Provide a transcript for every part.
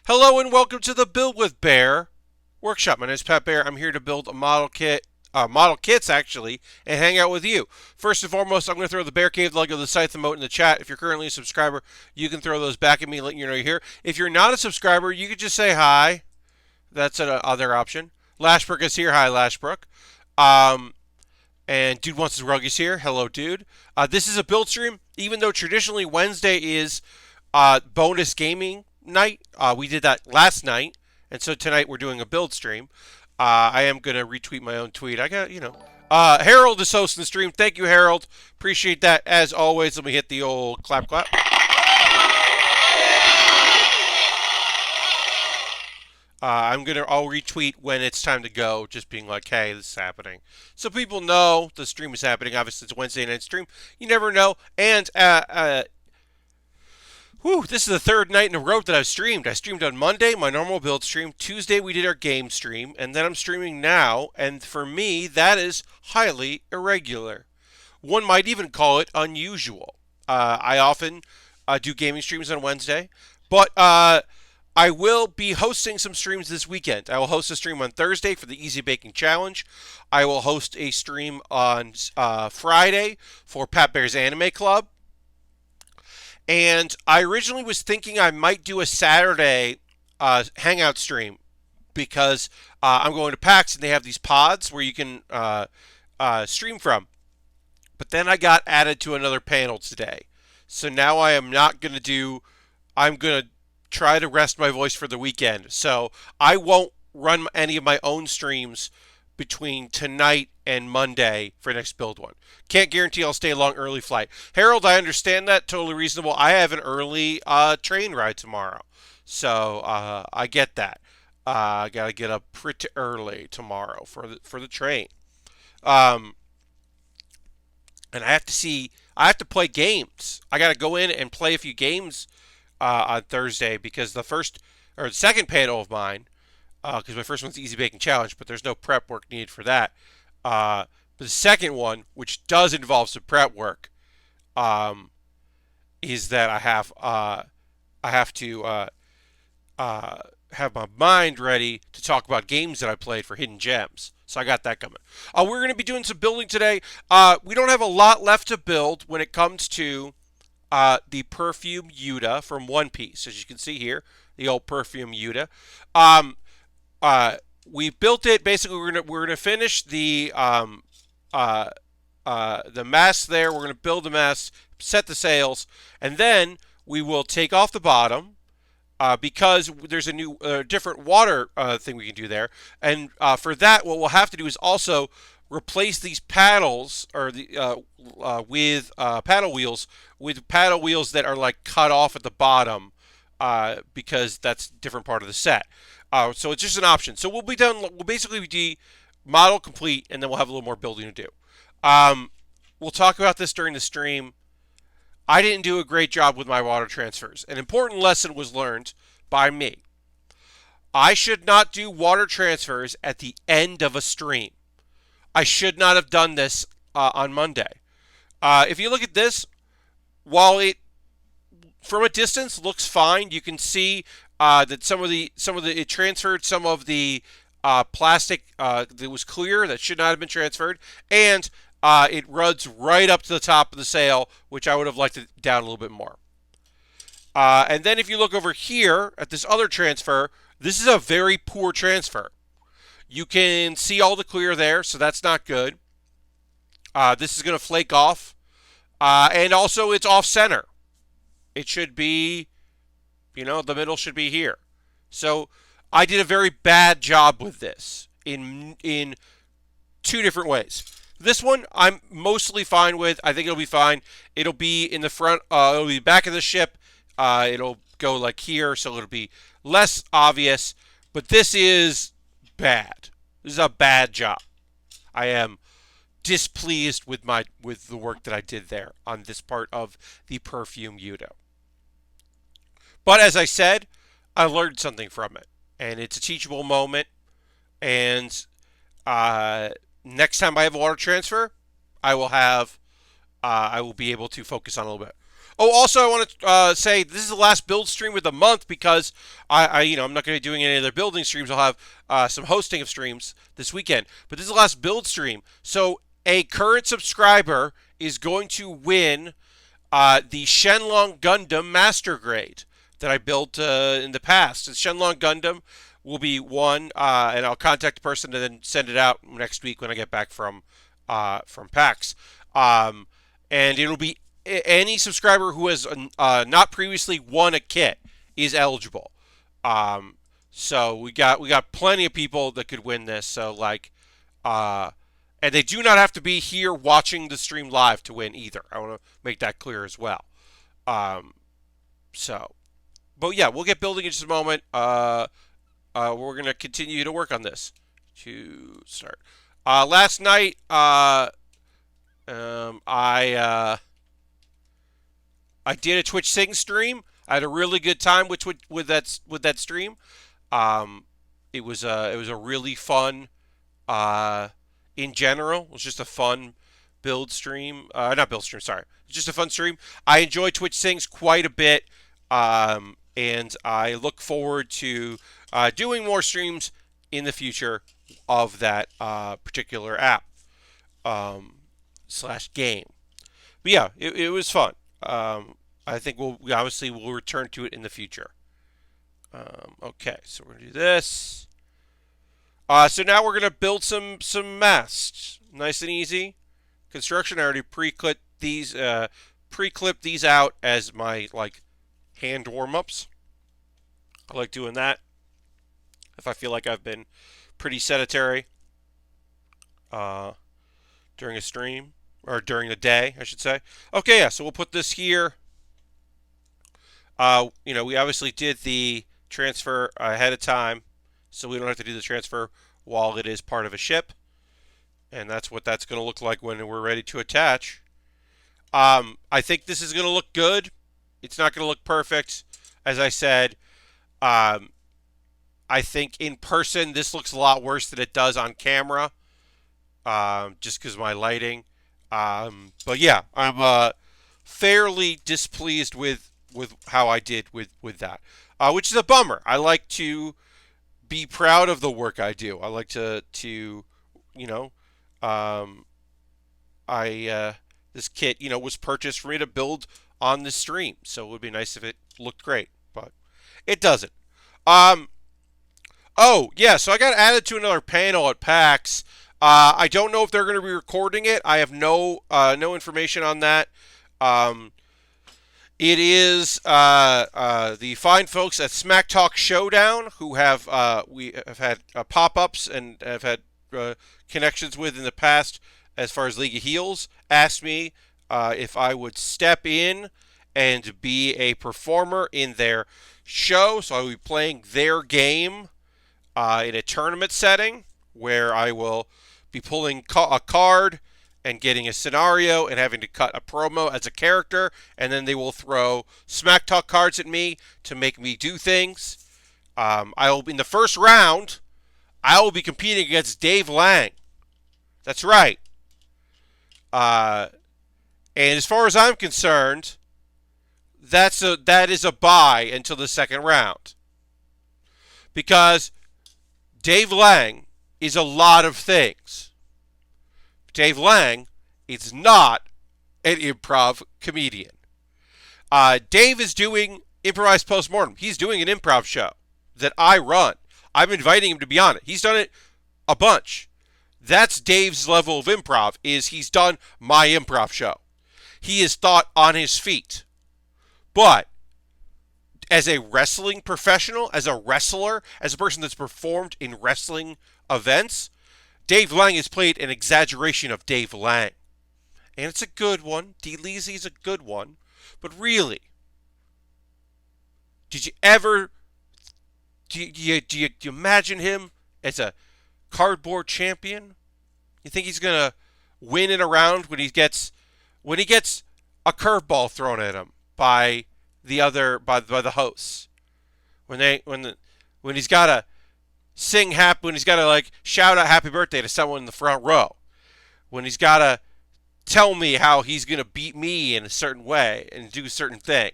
Hello and welcome to the Build with Baer workshop. My name is Pat Baer. I'm here to build a model kits actually, and hang out with you. First and foremost, I'm going to throw the Bear Cave Lego, the Scythe emote in the chat. If you're currently a subscriber, you can throw those back at me, letting you know you're here. If you're not a subscriber, you could just say hi. That's another option. Lashbrook is here. Hi, Lashbrook. Um, and Dude Wants His Rug is here. Hello, dude. This is a build stream. Even though traditionally Wednesday is bonus gaming night, we did that last night, and so tonight we're doing a build stream. I am gonna retweet my own tweet. I got Harold is hosting the stream. Thank you, Harold. Appreciate that as always. Let me hit the old clap clap. I'll retweet when it's time to go, just being like, hey, this is happening. So people know the stream is happening. Obviously, it's a Wednesday night stream. You never know. And, this is the third night in a row that I've streamed. I streamed on Monday, my normal build stream. Tuesday, we did our game stream. And then I'm streaming now. And for me, that is highly irregular. One might even call it unusual. I often do gaming streams on Wednesday. But, I will be hosting some streams this weekend. I will host a stream on Thursday for the Easy Baking Challenge. I will host a stream on Friday for Pat Bear's Anime Club. And I originally was thinking I might do a Saturday hangout stream because I'm going to PAX and they have these pods where you can stream from. But then I got added to another panel today. So now I am not going to I'm going to try to rest my voice for the weekend. So I won't run any of my own streams between tonight and Monday for next build one. Can't guarantee I'll stay long early flight. Harold, I understand that. Totally reasonable. I have an early train ride tomorrow. So I get that. I got to get up pretty early tomorrow for the train. Um, and I have to play games. I got to go in and play a few games on Thursday because the second panel of mine, because my first one's the Easy Baking Challenge, but there's no prep work needed for that. But the second one, which does involve some prep work, is that I have to have my mind ready to talk about games that I played for Hidden Gems. So I got that coming. We're going to be doing some building today. We don't have a lot left to build when it comes to the Perfume Yuda from One Piece. As you can see here, the old Perfume Yuda. We built it. Basically, we're gonna finish the mast there. We're gonna build the mast, set the sails, and then we will take off the bottom because there's a new different water thing we can do there. And for that, what we'll have to do is also replace these paddles or with paddle wheels with paddle wheels that are like cut off at the bottom because that's a different part of the set. So it's just an option. So we'll be done. We'll basically be model complete, and then we'll have a little more building to do. We'll talk about this during the stream. I didn't do a great job with my water transfers. An important lesson was learned by me. I should not do water transfers at the end of a stream. I should not have done this on Monday. If you look at this, while it from a distance looks fine, you can see that it transferred some of the plastic that was clear that should not have been transferred, and it runs right up to the top of the sail, which I would have liked it down a little bit more. And then if you look over here at this other transfer, this is a very poor transfer. You can see all the clear there, so that's not good. This is going to flake off. And also, it's off-center. It should be, the middle should be here. So I did a very bad job with this in two different ways. This one I'm mostly fine with. I think it'll be fine. It'll be in the front. It'll be back of the ship. It'll go like here, so it'll be less obvious. But this is bad. This is a bad job. I am displeased with the work that I did there on this part of the Perfume Yuda. But as I said, I learned something from it, and it's a teachable moment. And next time I have a water transfer, I will be able to focus on a little bit. Oh, also, I want to say this is the last build stream of the month because I'm not going to be doing any other building streams. I'll have some hosting of streams this weekend, but this is the last build stream. So a current subscriber is going to win the Shenlong Gundam Master Grade that I built in the past. The Shenlong Gundam will be one, and I'll contact the person and then send it out next week when I get back from PAX. And it'll be any subscriber who has not previously won a kit is eligible. So we got plenty of people that could win this. So and they do not have to be here watching the stream live to win either. I want to make that clear as well. But yeah, we'll get building in just a moment. We're gonna continue to work on this to start. Last night, I did a Twitch Sing stream. I had a really good time with that stream. It was a really fun. In general, it was just a fun build stream. Not build stream, sorry. It's just a fun stream. I enjoy Twitch Sings quite a bit, and I look forward to doing more streams in the future of that particular app / game. But yeah, it was fun. I think we obviously will return to it in the future. Okay, so we're gonna do this. So now we're gonna build some masts, nice and easy. Construction. I already pre-clipped these out as my hand warm-ups. I like doing that if I feel like I've been pretty sedentary during a stream or during the day, I should say. Okay, yeah. So we'll put this here. We obviously did the transfer ahead of time, so we don't have to do the transfer while it is part of a ship. And that's what that's going to look like when we're ready to attach. I think this is going to look good. It's not going to look perfect. As I said, I think in person this looks a lot worse than it does on camera, just because of my lighting. But yeah, I'm fairly displeased with how I did with that, which is a bummer. I like to be proud of the work I do. I like to this kit, was purchased for me to build on the stream, so it would be nice if it looked great, but it doesn't. Oh yeah, so I got added to another panel at PAX. I don't know if they're going to be recording it. I have no information on that. It is the fine folks at Smack Talk Showdown who we have had pop-ups and have had connections with in the past as far as League of Heels, asked me if I would step in and be a performer in their show. So I will be playing their game in a tournament setting where I will be pulling a card and getting a scenario and having to cut a promo as a character, and then they will throw Smack Talk cards at me to make me do things. In the first round, I will be competing against Dave Lang. That's right. And as far as I'm concerned, that is a bye until the second round. Because Dave Lang is a lot of things. Dave Lang is not an improv comedian. Dave is doing improvised postmortem. He's doing an improv show that I run. I'm inviting him to be on it. He's done it a bunch. That's Dave's level of improv, is he's done my improv show. He is thought on his feet. But as a wrestling professional, as a wrestler, as a person that's performed in wrestling events, Dave Lang has played an exaggeration of Dave Lang. And it's a good one. D-Leezy's a good one. But really, did you ever... Do you imagine him as a cardboard champion? You think he's going to win in a round when he gets a curveball thrown at him by the hosts? When he's got to sing happy, when he's got to shout out happy birthday to someone in the front row, when he's got to tell me how he's going to beat me in a certain way and do a certain thing.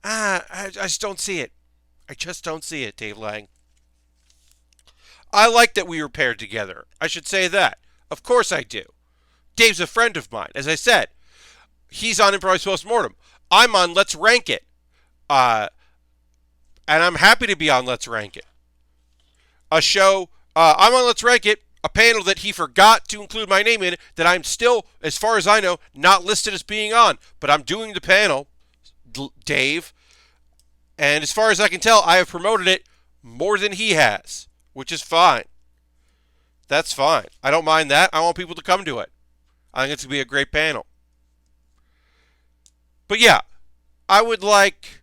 I just don't see it. I just don't see it, Dave Lang. I like that we were paired together. I should say that. Of course I do. Dave's a friend of mine. As I said, he's on Improvised Postmortem. I'm on Let's Rank It. And I'm happy to be on Let's Rank It. A show, I'm on Let's Rank It, a panel that he forgot to include my name in, that I'm still, as far as I know, not listed as being on. But I'm doing the panel, Dave. And as far as I can tell, I have promoted it more than he has, which is fine. That's fine. I don't mind that. I want people to come to it. I think it's going to be a great panel. But yeah, I would like,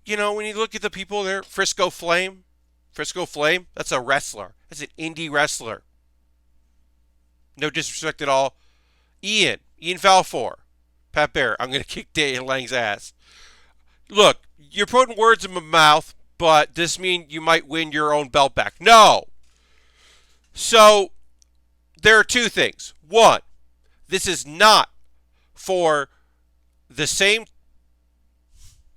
when you look at the people there, Frisco Flame, that's a wrestler. That's an indie wrestler. No disrespect at all. Ian Valfor, Pat Baer. I'm going to kick Dave Lang's ass. Look, you're putting words in my mouth, but this means you might win your own belt back. No. So, there are two things. One, this is not for the same.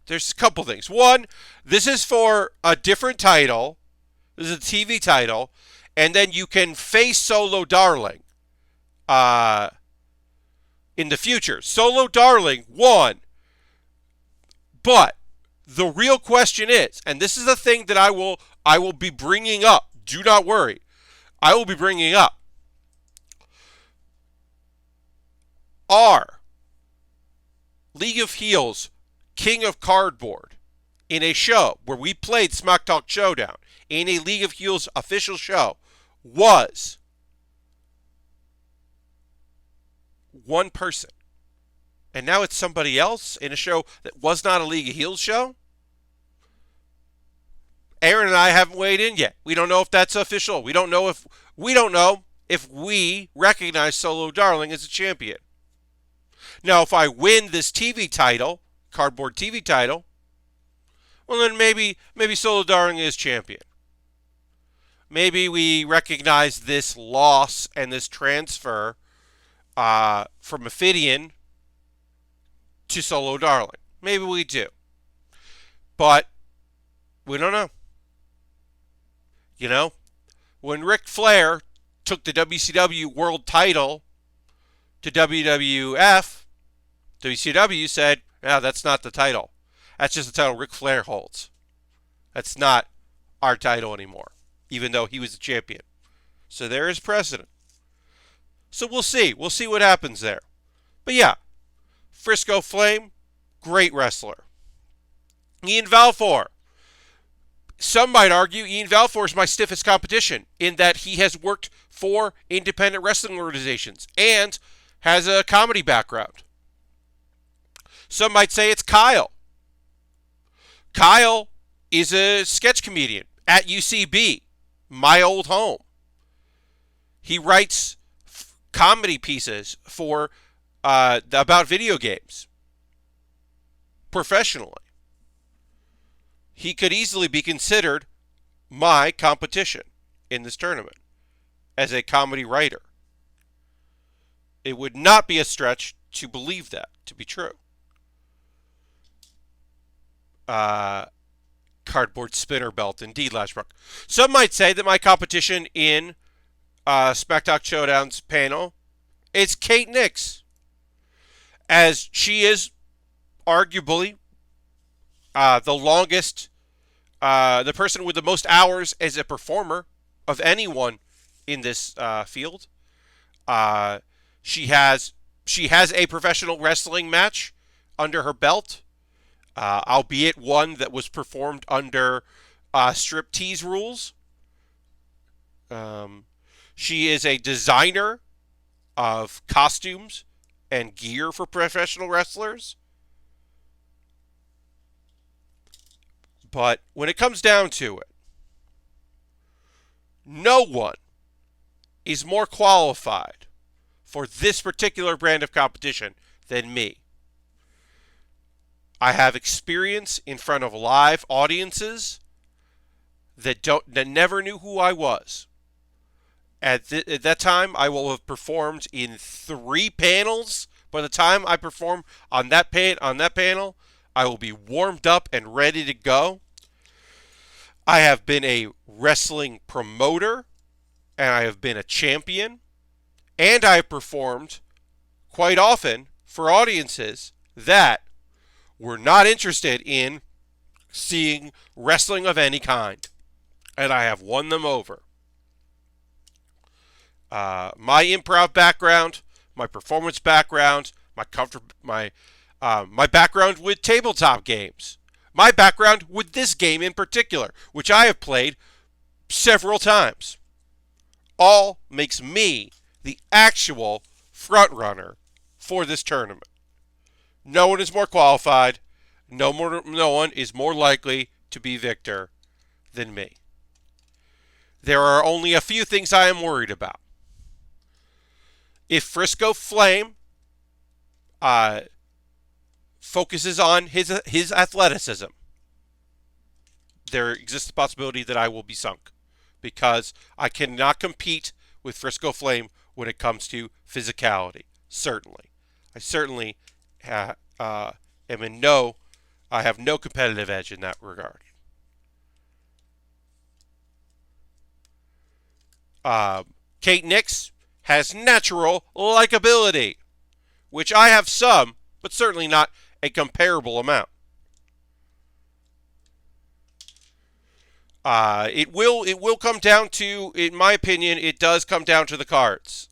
There's a couple things. One, this is for a different title. This is a TV title. And then you can face Solo Darling in the future. Solo Darling won. But the real question is, and this is the thing that I will be bringing up. Do not worry. I will be bringing up. Are League of Heels King of Cardboard in a show where we played Smack Talk Showdown in a League of Heels official show was one person. And now it's somebody else in a show that was not a League of Heels show? Aaron and I haven't weighed in yet. We don't know if that's official. We don't know if we recognize Solo Darling as a champion. Now, if I win this TV title, cardboard TV title, well then maybe Solo Darling is champion. Maybe we recognize this loss and this transfer from Ophidian to Solo Darling. Maybe we do. But we don't know. When Ric Flair took the WCW World title to WWF, WCW said, no, that's not the title. That's just the title Ric Flair holds. That's not our title anymore, even though he was the champion. So there is precedent. So we'll see. We'll see what happens there. But yeah, Frisco Flame, great wrestler. Ian Valfor. Some might argue Ian Valfor is my stiffest competition in that he has worked for independent wrestling organizations and has a comedy background. Some might say it's Kyle. Kyle is a sketch comedian at UCB, my old home. He writes comedy pieces for about video games professionally. He could easily be considered my competition in this tournament as a comedy writer. It would not be a stretch to believe that to be true. Cardboard spinner belt, indeed, Lashbrook. Some might say that my competition in Smack Talk Showdown's panel is Kate Nix, as she is arguably the longest, the person with the most hours as a performer of anyone in this field. She has a professional wrestling match under her belt, albeit one that was performed under striptease rules. She is a designer of costumes and gear for professional wrestlers. But when it comes down to it, no one is more qualified for this particular brand of competition than me. I have experience in front of live audiences that never knew who I was. at that time, I will have performed in 3 panels. By the time I perform on that panel, I will be warmed up and ready to go. I have been a wrestling promoter, and I have been a champion, and I have performed quite often for audiences that were not interested in seeing wrestling of any kind, and I have won them over. My improv background, my performance background, my background with tabletop games, my background with this game in particular, which I have played several times, all makes me the actual front runner for this tournament. No one is more qualified. No one is more likely to be victor than me. There are only a few things I am worried about. If Frisco Flame focuses on his athleticism, there exists the possibility that I will be sunk, because I cannot compete with Frisco Flame when it comes to physicality. Certainly. I certainly am in no... I have no competitive edge in that regard. Kate Nix has natural likability, which I have some, but certainly not a comparable amount. It will come down to, in my opinion, it does come down to the cards.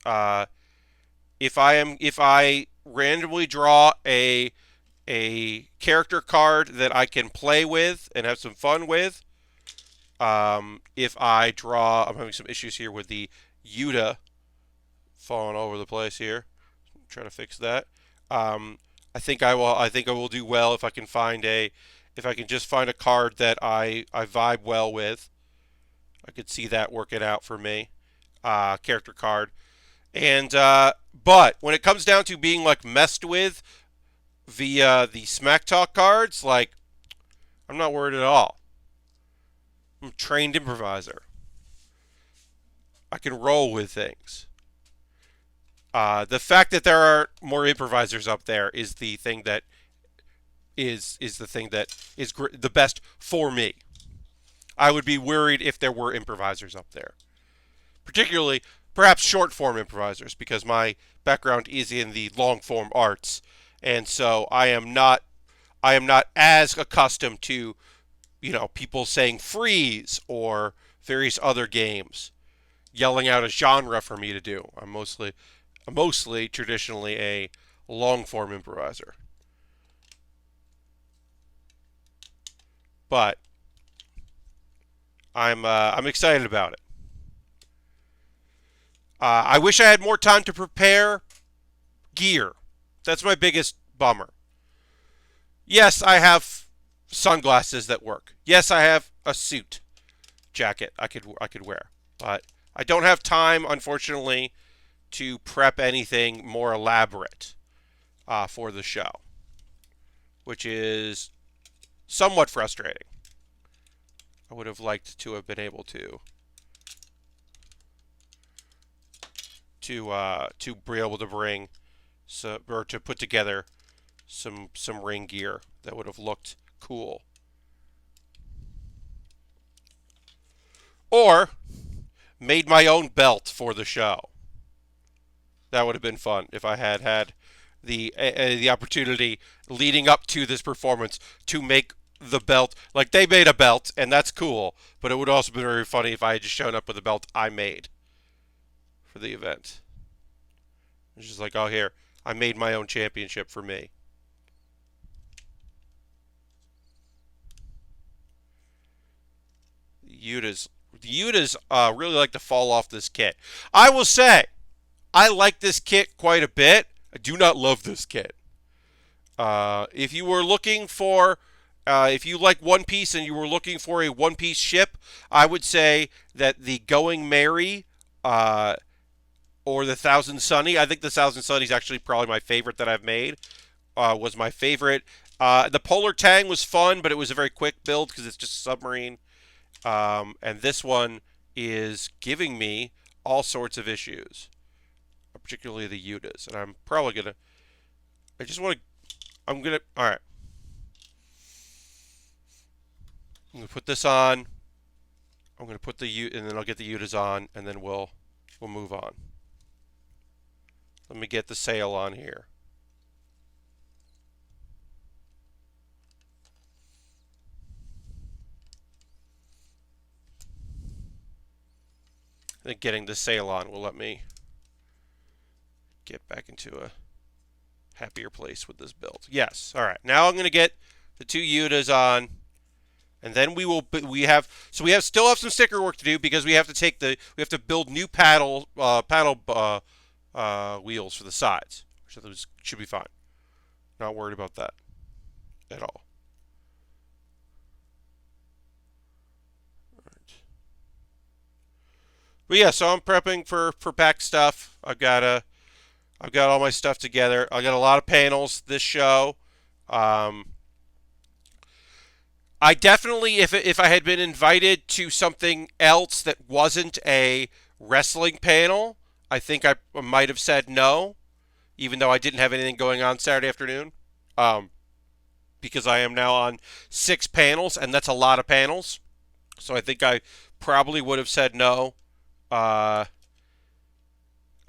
If I randomly draw a character card that I can play with and have some fun with, if I draw, I'm having some issues here with the Yuda falling all over the place here. I'm trying to fix that. I think I will do well if I can just find a card that I vibe well with. I could see that working out for me. Character card. And but when it comes down to being like messed with via the Smack Talk cards, like, I'm not worried at all. I'm a trained improviser. I can roll with things. The fact that there are more improvisers up there is the thing that is the best for me. I would be worried if there were improvisers up there, particularly perhaps short form improvisers, because my background is in the long form arts, and so I am not as accustomed to, people saying freeze or various other games, yelling out a genre for me to do. I'm mostly traditionally a long form improviser. But I'm excited about it. I wish I had more time to prepare gear. That's my biggest bummer. Yes, I have sunglasses that work. Yes, I have a suit jacket I could wear. But I don't have time, unfortunately, to prep anything more elaborate for the show, which is somewhat frustrating. I would have liked to have been able to be able to bring or to put together some ring gear that would have looked cool. Or made my own belt for the show. That would have been fun if I had the opportunity leading up to this performance to make the belt. Like, they made a belt, and that's cool, but it would also be very funny if I had just shown up with a belt I made for the event. It's just like, oh, here, I made my own championship for me. The Yudas really like to fall off this kit. I will say, I like this kit quite a bit. I do not love this kit. If you were looking for, if you like One Piece and you were looking for a One Piece ship, I would say that the Going Merry or the Thousand Sunny, I think the Thousand Sunny is actually probably my favorite that I've made, was my favorite. The Polar Tang was fun, but it was a very quick build because it's just a submarine. And this one is giving me all sorts of issues, particularly the Yudas. And I'm probably gonna. I just want to. I'm gonna. All right. I'm gonna put this on. I'm gonna put the U, and then I'll get the Yudas on, and then we'll move on. Let me get the sail on here. I think getting the sail on will let me get back into a happier place with this build. Yes. All right. Now I'm going to get the two Yudas on, and then we still have some sticker work to do because we have to build new paddle wheels for the sides. So those should be fine. Not worried about that at all. But yeah, so I'm prepping for pack stuff. I've got all my stuff together. I got a lot of panels this show. I definitely, if I had been invited to something else that wasn't a wrestling panel, I think I might have said no, even though I didn't have anything going on Saturday afternoon. Because I am now on 6 panels, and that's a lot of panels. So I think I probably would have said no.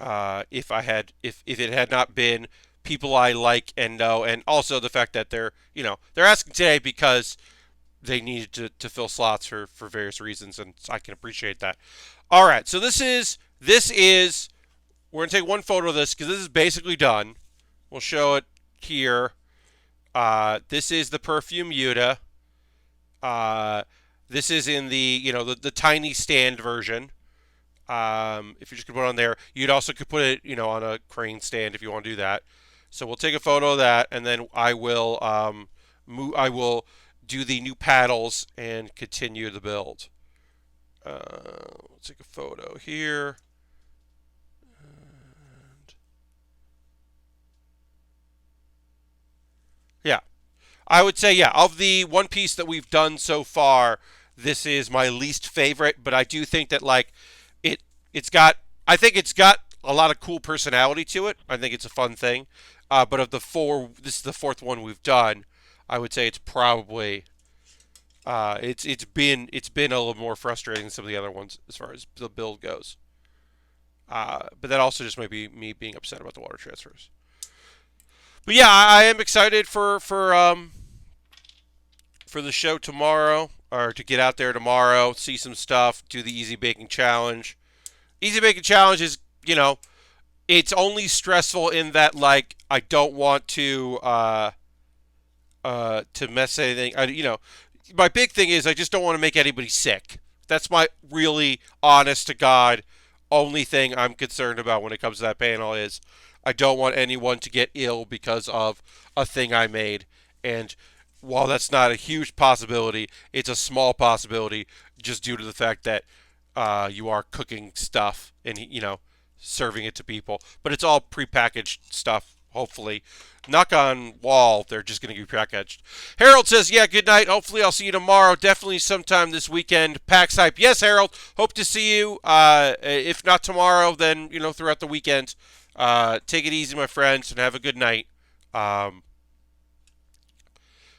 If it had not been people I like and know, and also the fact that they're asking today because they needed to fill slots for various reasons, and I can appreciate that. All right, so this is we're gonna take one photo of this because this is basically done. We'll show it here. This is the Perfume Yuda. This is in the tiny stand version. If you're just gonna put it on there, you'd also could put it, on a crane stand if you want to do that. So we'll take a photo of that, and then I will do the new paddles and continue the build. Let's take a photo here. Yeah, I would say of the one piece that we've done so far, this is my least favorite. But I do think that I think it's got a lot of cool personality to it. I think it's a fun thing. But of the 4, this is the 4th one we've done. I would say it's probably it's been a little more frustrating than some of the other ones as far as the build goes. But that also just might be me being upset about the water transfers. But yeah, I am excited for the show tomorrow, or to get out there tomorrow, see some stuff, do the Easy Baking Challenge. Easy Baking Challenge is, it's only stressful in that, I don't want to mess anything. My big thing is I just don't want to make anybody sick. That's my really honest to God only thing I'm concerned about when it comes to that panel is I don't want anyone to get ill because of a thing I made. And while that's not a huge possibility, it's a small possibility just due to the fact that you are cooking stuff and, serving it to people. But it's all prepackaged stuff, hopefully. Knock on wall, they're just going to be prepackaged. Harold says, yeah, good night. Hopefully I'll see you tomorrow. Definitely sometime this weekend. PAX Hype. Yes, Harold. Hope to see you. If not tomorrow, then, throughout the weekend. Take it easy, my friends, and have a good night.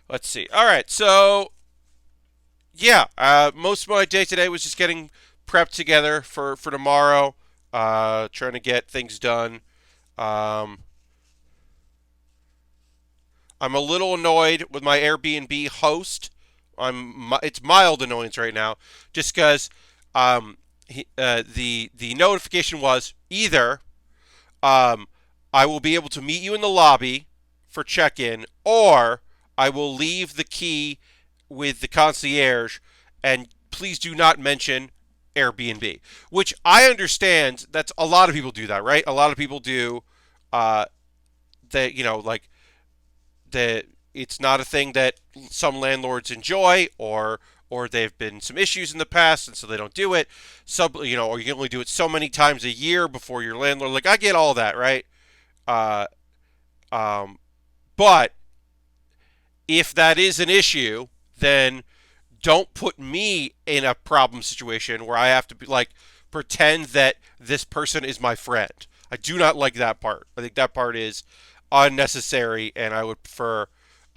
Let's see. All right, so, yeah, most of my day today was just getting prepped together for tomorrow, trying to get things done. I'm a little annoyed with my Airbnb host. It's mild annoyance right now, just because the notification was either I will be able to meet you in the lobby for check-in, or I will leave the key with the concierge, and please do not mention Airbnb, which I understand. That's a lot of people do that, right? A lot of people do that, that it's not a thing that some landlords enjoy, or they've been some issues in the past, and so they don't do it. Or you can only do it so many times a year before your landlord. I get all that, right? But if that is an issue, then don't put me in a problem situation where I have to be pretend that this person is my friend. I do not like that part. I think that part is unnecessary, and I would prefer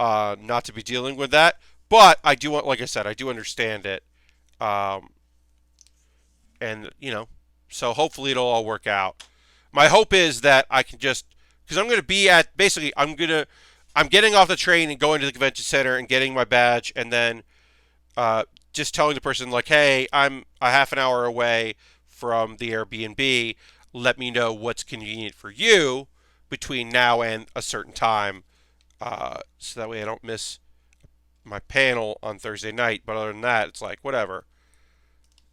not to be dealing with that. But I do want, like I said, I do understand it, um, and so hopefully it'll all work out. My hope is that I can just, because I'm going to be at, basically I'm getting off the train and going to the convention center and getting my badge, and then just telling the person like, hey, I'm a half an hour away from the Airbnb. Let me know what's convenient for you between now and a certain time, so that way I don't miss my panel on Thursday night. But other than that, it's like whatever.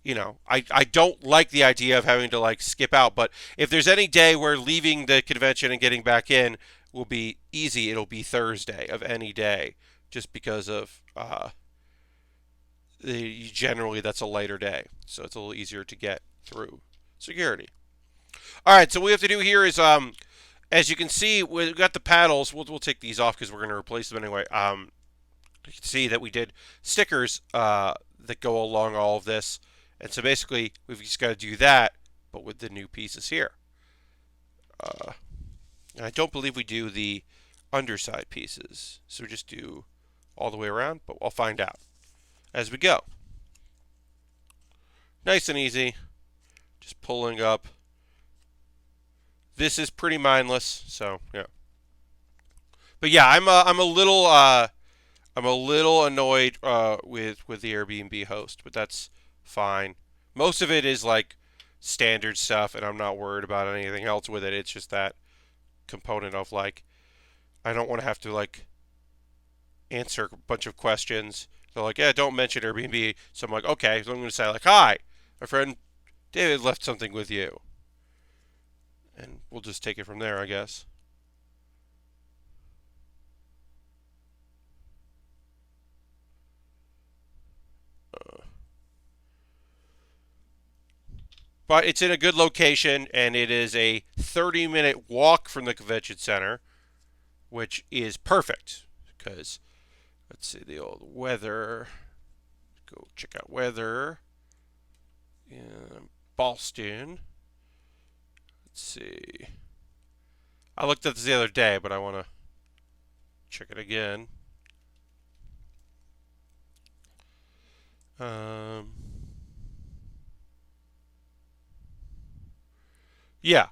I don't like the idea of having to like skip out. But if there's any day where leaving the convention and getting back in will be easy, it'll be Thursday of any day, just because of generally that's a later day, so it's a little easier to get through security. All right, so what we have to do here is, as you can see, we've got the paddles. We'll take these off because we're going to replace them anyway. You can see that we did stickers that go along all of this, and so basically we've just got to do that, but with the new pieces here. And I don't believe we do the underside pieces, so we just do all the way around, but I'll find out as we go. Nice and easy, just pulling up. This is pretty mindless, so yeah. But yeah, I'm a little annoyed with the Airbnb host, but that's fine. Most of it is like standard stuff, and I'm not worried about anything else with it. It's just that component of like, I don't want to have to like answer a bunch of questions. They're like, yeah, don't mention Airbnb. So I'm like, okay. So I'm going to say like, hi, my friend David left something with you, and we'll just take it from there, I guess. But it's in a good location, and it is a 30-minute walk from the convention center, which is perfect because, let's see, the old weather. Go check out weather in Boston. Let's see. I looked at this the other day, but I want to check it again. Yeah.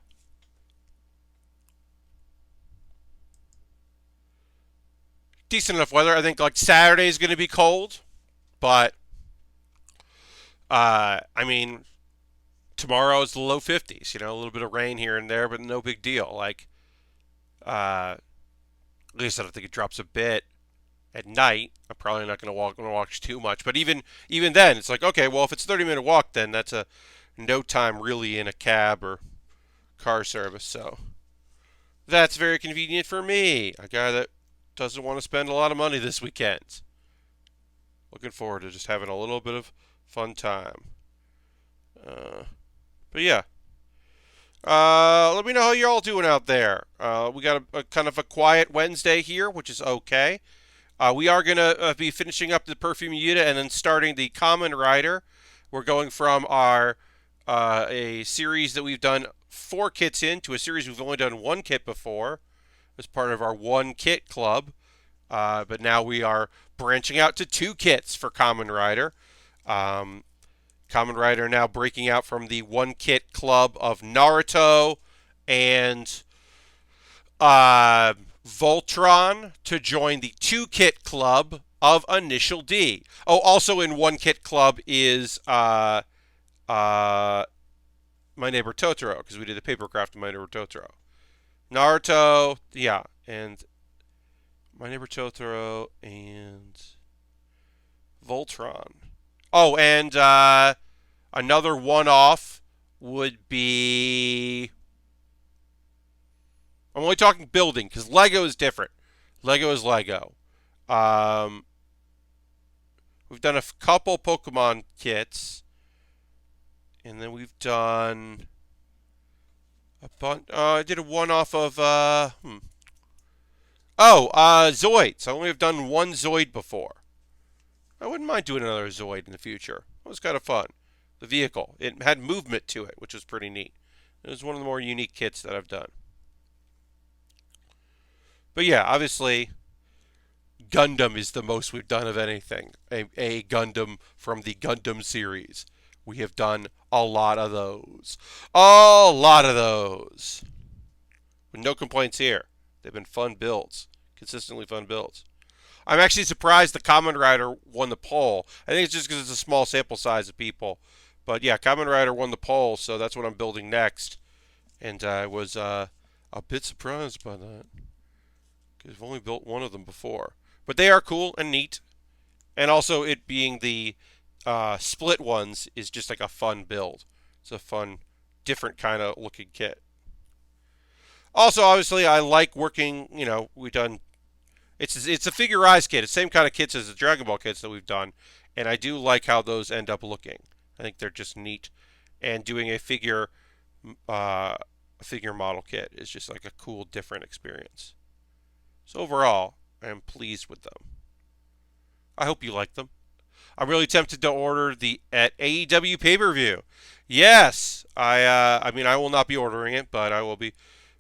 Decent enough weather. I think like Saturday is going to be cold, but I mean, tomorrow is the low 50s. A little bit of rain here and there, but no big deal. Like, at least I don't think it drops a bit at night. I'm probably not going to walk too much, but even then, it's like, okay, well, if it's a 30-minute walk, then that's a no time really in a cab or car service. So that's very convenient for me, a guy that doesn't want to spend a lot of money this weekend. Looking forward to just having a little bit of fun time. But yeah. Let me know how you're all doing out there. We got a kind of a quiet Wednesday here, which is okay. We are going to be finishing up the Perfume Yuda and then starting the Kamen Rider. We're going from our a series that we've done 4 kits in to a series we've only done 1 kit before as part of our 1 kit club. But now we are branching out to 2 kits for Kamen Rider. Kamen Rider now breaking out from the 1 kit club of Naruto and Voltron to join the 2 kit club of Initial D. Oh, also in 1 kit club is My Neighbor Totoro, because we did the papercraft of My Neighbor Totoro. Naruto, yeah, and My Neighbor Totoro and Voltron. Oh, and another one-off would be... I'm only talking building, because Lego is different. Lego is Lego. We've done a couple Pokemon kits. And then we've done a bunch... I did a one-off of... Zoids. I only have done 1 Zoid before. I wouldn't mind doing another Zoid in the future. It was kind of fun. the vehicle. It had movement to it, which was pretty neat. It was one of the more unique kits that I've done. But yeah, obviously, Gundam is the most we've done of anything. A Gundam from the Gundam series. We have done a lot of those. A lot of those. With no complaints here. They've been fun builds. Consistently fun builds. I'm actually surprised the Kamen Rider won the poll. I think it's just because it's a small sample size of people. But yeah, Kamen Rider won the poll, so that's what I'm building next. And I was a bit surprised by that. Because I've only built one of them before. But they are cool and neat. And also it being the split ones is just like a fun build. It's a fun, different kind of looking kit. Also, obviously, I like working, we've done, it's a figurized kit. It's the same kind of kits as the Dragon Ball kits that we've done. And I do like how those end up looking. I think they're just neat. And doing a figure model kit is just like a cool, different experience. So overall, I am pleased with them. I hope you like them. I'm really tempted to order at AEW pay-per-view. Yes, I will not be ordering it, but I will be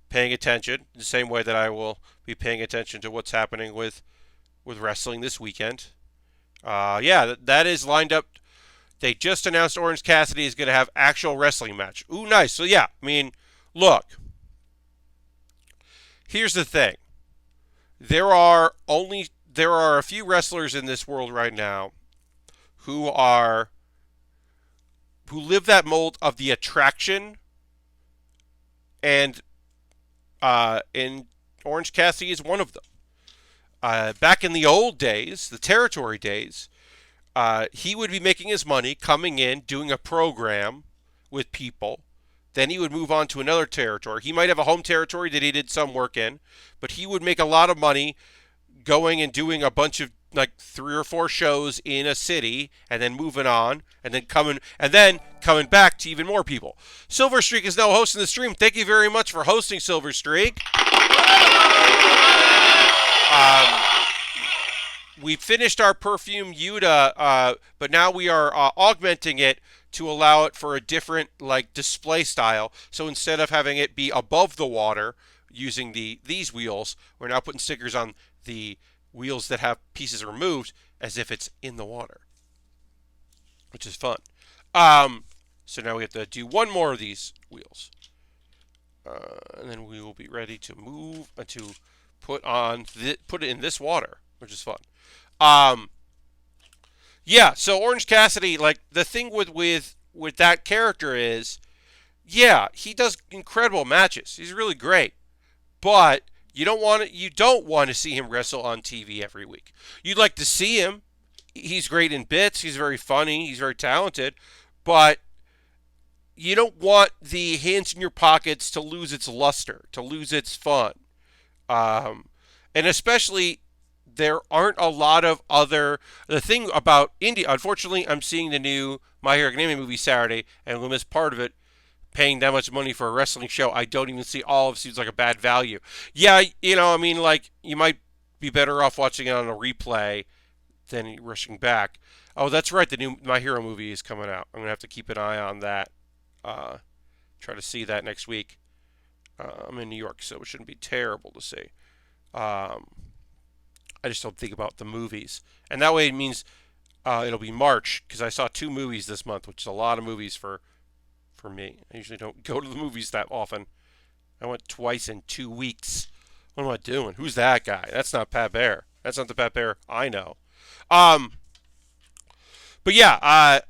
paying attention the same way that I will be paying attention to what's happening with wrestling this weekend. That is lined up. They just announced Orange Cassidy is going to have actual wrestling match. Ooh, nice. So yeah, look. Here's the thing. There are a few wrestlers in this world right now who live that mold of the attraction, and Orange Cassidy is one of them. Back in the old days, the territory days, he would be making his money coming in, doing a program with people. Then he would move on to another territory. He might have a home territory that he did some work in, but he would make a lot of money going and doing a bunch of like 3 or 4 shows in a city, and then moving on, and then coming back to even more people. Silver Streak is now hosting the stream. Thank you very much for hosting, Silver Streak. We finished our Perfume Yuda, but now we are augmenting it to allow it for a different display style. So instead of having it be above the water using these wheels, we're now putting stickers on the wheels that have pieces removed as if it's in the water, which is fun. So now we have to do one more of these wheels, and then we will be ready to move to put it in this water, which is fun. So Orange Cassidy, the thing with that character is, he does incredible matches. He's really great, but you don't want to see him wrestle on TV every week. You'd like to see him. He's great in bits. He's very funny. He's very talented, but you don't want the hands in your pockets to lose its luster, to lose its fun, and especially. There aren't a lot of other. The thing about indie, unfortunately, I'm seeing the new My Hero Academia movie Saturday, and we'll miss part of it. Paying that much money for a wrestling show, I don't even see all of it. Seems like a bad value. Yeah, you might be better off watching it on a replay than rushing back. Oh, that's right. The new My Hero movie is coming out. I'm gonna have to keep an eye on that. Try to see that next week. I'm in New York, so it shouldn't be terrible to see. I just don't think about the movies. And that way it means it'll be March, because I saw 2 movies this month, which is a lot of movies for me. I usually don't go to the movies that often. I went twice in 2 weeks. What am I doing? Who's that guy? That's not Pat Baer. That's not the Pat Baer I know. But yeah,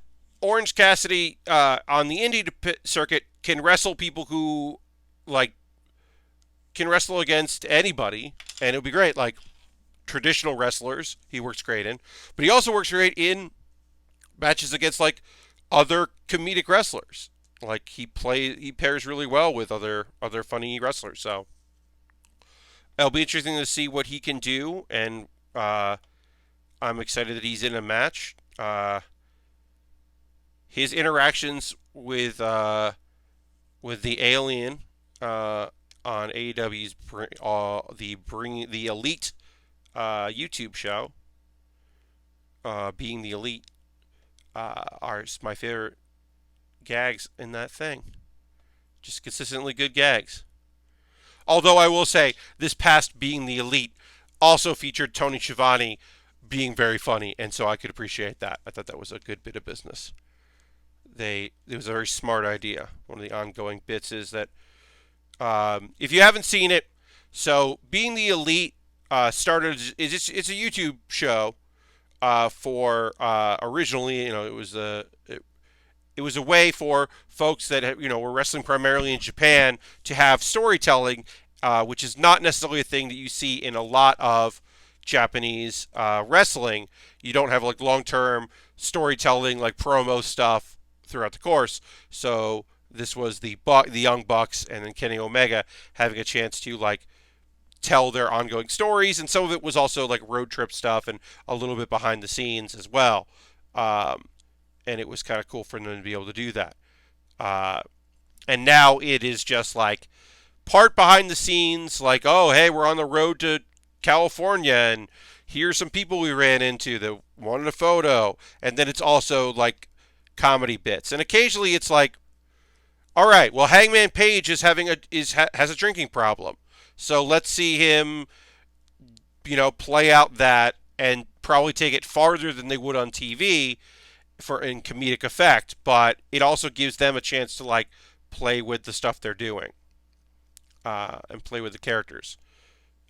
Orange Cassidy on the indie circuit can wrestle people who can wrestle against anybody, and it'll be great. Traditional wrestlers he works great in, but he also works great in matches against other comedic wrestlers. He pairs really well with other funny wrestlers. So it'll be interesting to see what he can do, and I'm excited that he's in a match. His interactions with the alien on AEW's the Elite YouTube show, Being the Elite, are my favorite gags in that thing. Just consistently good gags. Although I will say, this past Being the Elite also featured Tony Schiavone being very funny, and so I could appreciate that. I thought that was a good bit of business. It was a very smart idea. One of the ongoing bits is that if you haven't seen it, so Being the Elite started. It's a YouTube show for originally. It was a way for folks that were wrestling primarily in Japan to have storytelling, which is not necessarily a thing that you see in a lot of Japanese wrestling. You don't have like long-term storytelling, like promo stuff throughout the course. So this was the Young Bucks and then Kenny Omega having a chance to like tell their ongoing stories, and some of it was also like road trip stuff and a little bit behind the scenes as well. And it was kind of cool for them to be able to do that. And now it is just like part behind the scenes, like, oh, hey, we're on the road to California, and here's some people we ran into that wanted a photo. And then it's also like comedy bits, and occasionally it's like, all right, well, Hangman Page has a drinking problem, so let's see him, play out that and probably take it farther than they would on TV in comedic effect. But it also gives them a chance to like play with the stuff they're doing and play with the characters.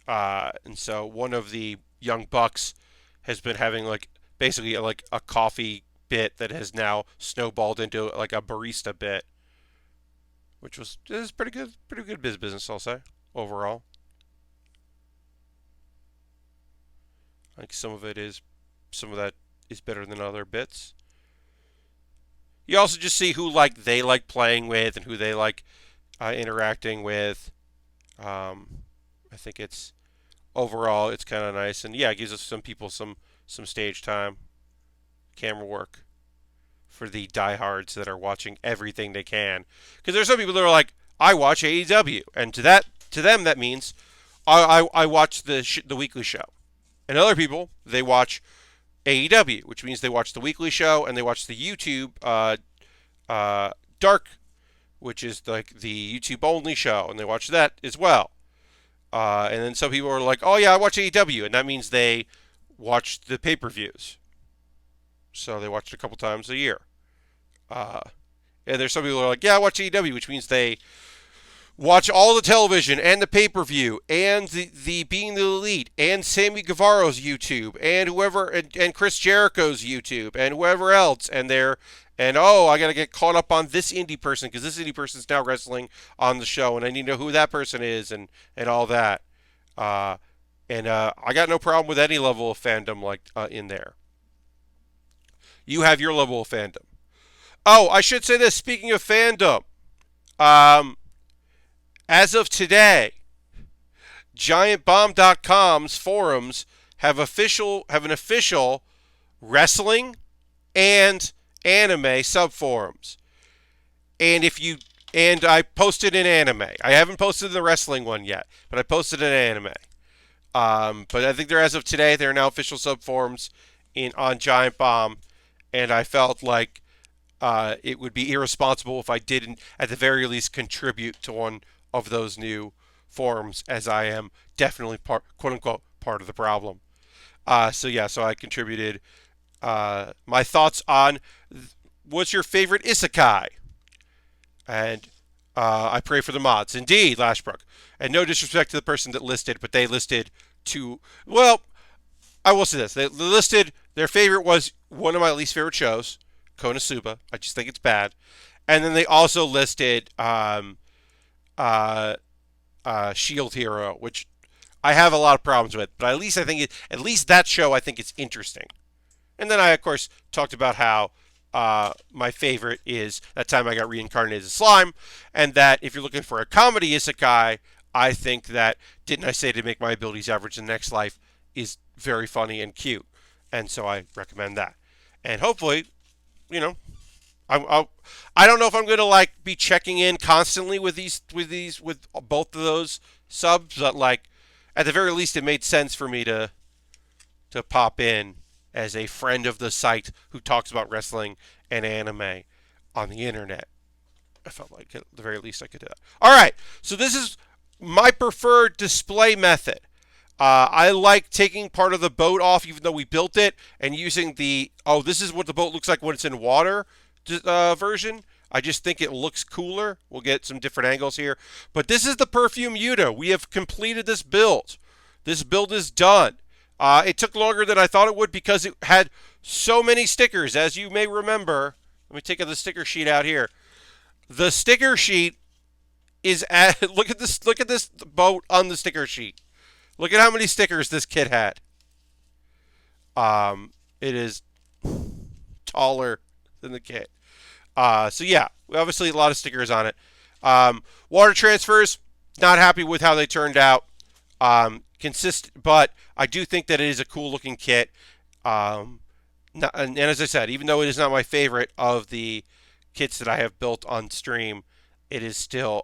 And so one of the Young Bucks has been having like basically like a coffee bit that has now snowballed into like a barista bit, which is pretty good business, I'll say, overall. I think some of that is better than other bits. You also just see who like they like playing with and who they like interacting with. I think it's overall it's kind of nice, and yeah, it gives us some people some stage time, camera work for the diehards that are watching everything they can. Because there's some people that are like, I watch AEW, and to them that means I watch the weekly show, and other people they watch AEW, which means they watch the weekly show and they watch the YouTube Dark, which is like the YouTube only show, and they watch that as well. And then some people are like, oh yeah, I watch AEW, and that means they watch the pay-per-views. So they watch it a couple times a year. And there's some people who are like, yeah, I watch AEW, which means they watch all the television and the pay-per-view and the Being the Elite and Sammy Guevaro's YouTube and whoever and Chris Jericho's YouTube and whoever else, and I gotta get caught up on this indie person because this indie person's now wrestling on the show and I need to know who that person is and all that. I got no problem with any level of fandom like in there. You have your level of fandom. Oh, I should say this. Speaking of fandom, as of today, GiantBomb.com's forums have an official wrestling and anime subforums. And I posted an anime. I haven't posted the wrestling one yet, but I posted an anime. But I think as of today, they're now official subforums on Giant Bomb, and I felt like it would be irresponsible if I didn't, at the very least, contribute to one of those new forums, as I am definitely quote unquote part of the problem. So I contributed my thoughts on what's your favorite isekai, and I pray for the mods. Indeed, Lashbrook, and no disrespect to the person that listed, but they listed two. Well, I will say this: they listed their favorite was one of my least favorite shows, Konosuba. I just think it's bad. And then they also listed Shield Hero, which I have a lot of problems with, but at least that show I think is interesting. And then I of course talked about how my favorite is That Time I Got Reincarnated as Slime, and that if you're looking for a comedy isekai, I think that Didn't I Say to Make My Abilities Average in the Next Life is very funny and cute, and so I recommend that. And hopefully, I don't know if I'm going to like be checking in constantly with both of those subs, but like at the very least it made sense for me to pop in as a friend of the site who talks about wrestling and anime. on the internet. I felt like at the very least I could do that. All right, so this is my preferred display method. I like taking part of the boat off, even though we built it, and using the, this is what the boat looks like when it's in water version. I just think it looks cooler. We'll get some different angles here. But this is the Perfume Yuda. We have completed this build. This build is done. It took longer than I thought it would because it had so many stickers. As you may remember, let me take the sticker sheet out here. The sticker sheet is look at this boat on the sticker sheet. Look at how many stickers this kit had. It is taller than the kit. So yeah, obviously a lot of stickers on it. Water transfers, not happy with how they turned out. But I do think that it is a cool looking kit. And as I said, even though it is not my favorite of the kits that I have built on stream, it is still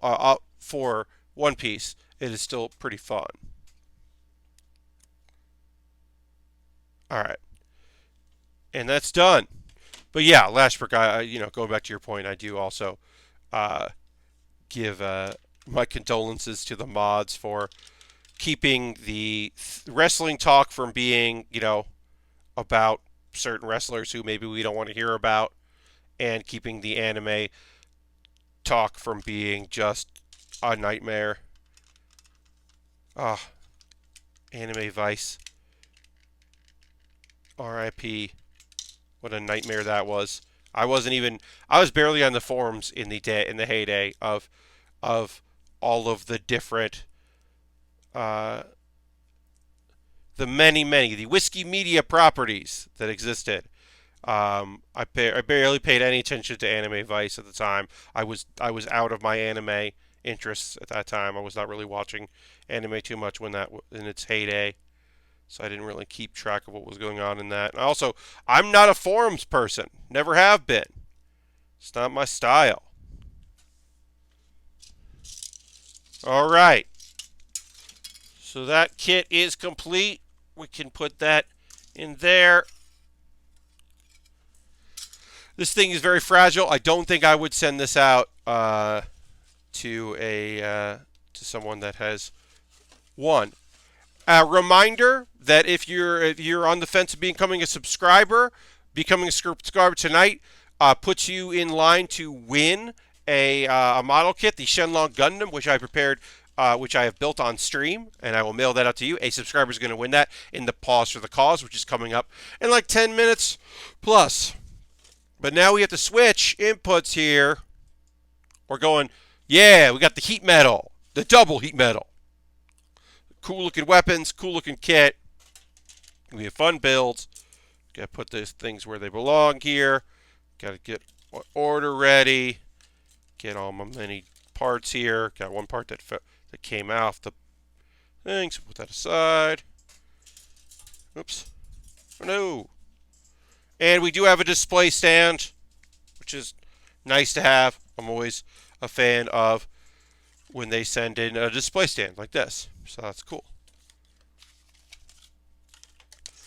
for One Piece. It is still pretty fun. All right, and that's done. But yeah, Lashbrook, going back to your point, I do also give my condolences to the mods for keeping the wrestling talk from being, about certain wrestlers who maybe we don't want to hear about, and keeping the anime talk from being just a nightmare. Anime Vice. R.I.P. What a nightmare that was. I was barely on the forums in the heyday of all of the different the many Whiskey Media properties that existed. I barely paid any attention to Anime Vice at the time. I was out of my anime interests at that time. I was not really watching anime too much when that in its heyday. So I didn't really keep track of what was going on in that. And also, I'm not a forums person. Never have been. It's not my style. All right. So that kit is complete. We can put that in there. This thing is very fragile. I don't think I would send this out to someone that has one. A reminder that if you're on the fence of becoming a subscriber tonight puts you in line to win a model kit, the Shenlong Gundam, which I prepared, which I have built on stream, and I will mail that out to you. A subscriber is going to win that in the Pause for the Cause, which is coming up in like 10 minutes plus. But now we have to switch inputs here. We're going, yeah, we got the Heatmetal, the double Heatmetal. Cool looking weapons, cool looking kit. We have fun builds. Got to put these things where they belong here. Got to get order ready. Get all my many parts here. Got one part that came off the thing, so put that aside. Oops. Oh no. And we do have a display stand, which is nice to have. I'm always a fan of when they send in a display stand like this. So that's cool.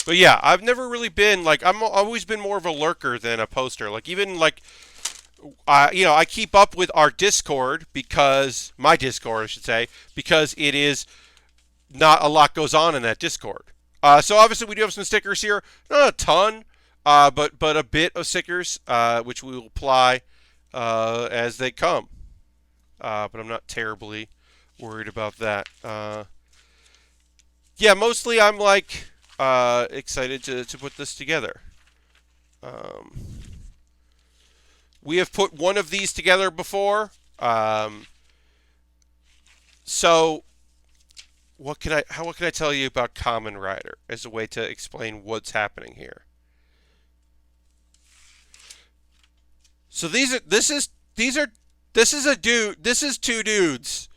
But yeah, I've never really been I've always been more of a lurker than a poster. I keep up with our Discord my Discord, I should say, because it is not a lot goes on in that Discord. So obviously we do have some stickers here, not a ton, but a bit of stickers, which we will apply as they come. But I'm not terribly worried about that. Yeah, mostly I'm excited to put this together. We have put one of these together before. So what can I tell you about Kamen Rider as a way to explain what's happening here? So this is two dudes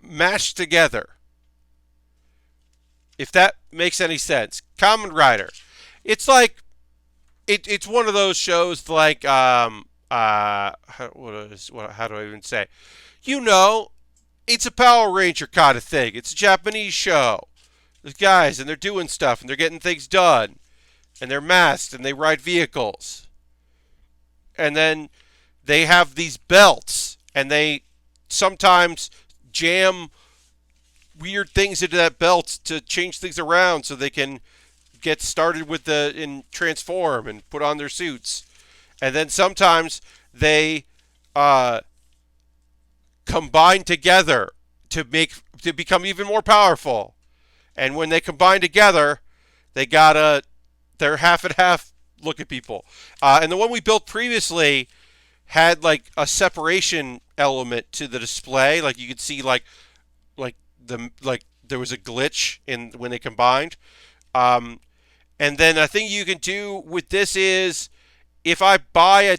mashed together. If that makes any sense. Kamen Rider. It's it's one of those shows how do I even say? It's a Power Ranger kind of thing. It's a Japanese show. There's guys and they're doing stuff and they're getting things done. And they're masked and they ride vehicles. and then they have these belts, and they sometimes jam weird things into that belt to change things around so they can get started with and transform and put on their suits. And then sometimes they uh, combine together to become even more powerful. And when they combine together, they're half and half look at people. And the one we built previously had like a separation element to the display. Like you could see like there was a glitch in when they combined. And then a thing you can do with this is if I buy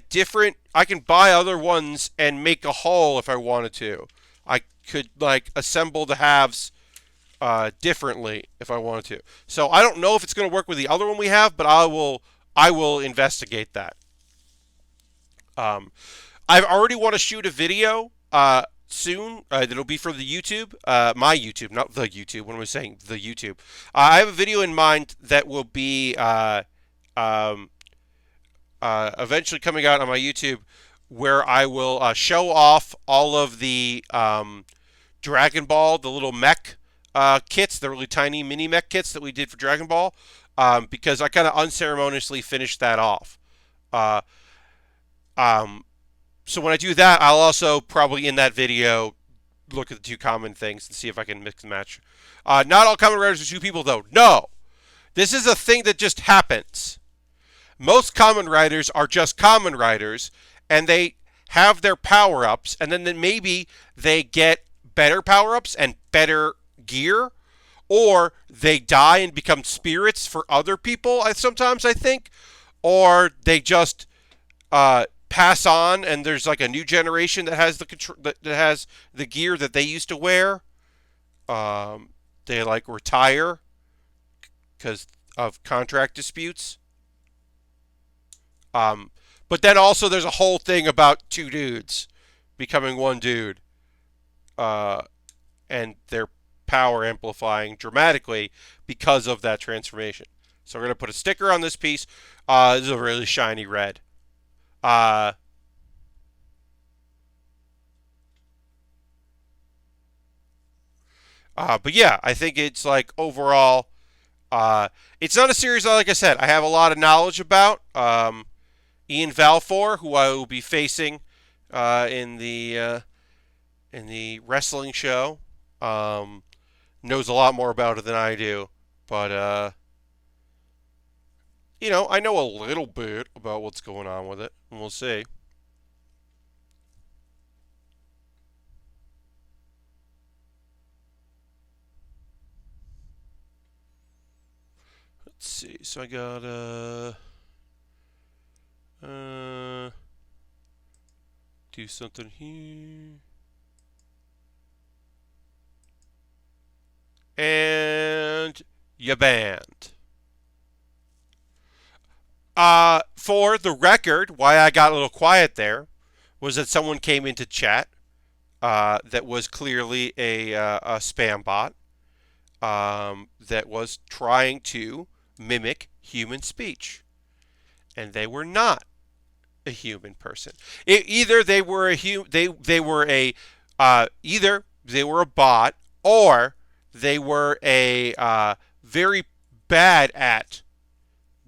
I can buy other ones and make a hull if I wanted to. I could like assemble the halves differently if I wanted to. So I don't know if it's going to work with the other one we have, but I will investigate that. I already want to shoot a video soon. That'll be for the YouTube, my YouTube, not the YouTube. What am I saying? The YouTube. I have a video in mind that will be eventually coming out on my YouTube, where I will show off all of the Dragon Ball, the little mech kits, the really tiny mini mech kits that we did for Dragon Ball, because I kind of unceremoniously finished that off. Uh, so when I do that, I'll also probably in that video look at the two common things and see if I can mix and match. Not all Kamen Riders are two people, though. No! This is a thing that just happens. Most Kamen Riders are just Kamen Riders, and they have their power-ups, and then maybe they get better power-ups and better gear, or they die and become spirits for other people, sometimes I think, or they just pass on, and there's like a new generation that has that has the gear that they used to wear. They like retire because of contract disputes. But then also there's a whole thing about two dudes becoming one dude, and their power amplifying dramatically because of that transformation. So we're going to put a sticker on this piece. This is a really shiny red. But yeah, I think it's like overall, it's not a series like I said I have a lot of knowledge about. Ian Valfor, who I will be facing in the wrestling show, knows a lot more about it than I do. But I know a little bit about what's going on with it, and we'll see. Let's see. So I got do something here. And you banned. For the record, why I got a little quiet there was that someone came into chat that was clearly a spam bot that was trying to mimic human speech, and they were not a human person. Either they were either they were a bot, or they were a very bad at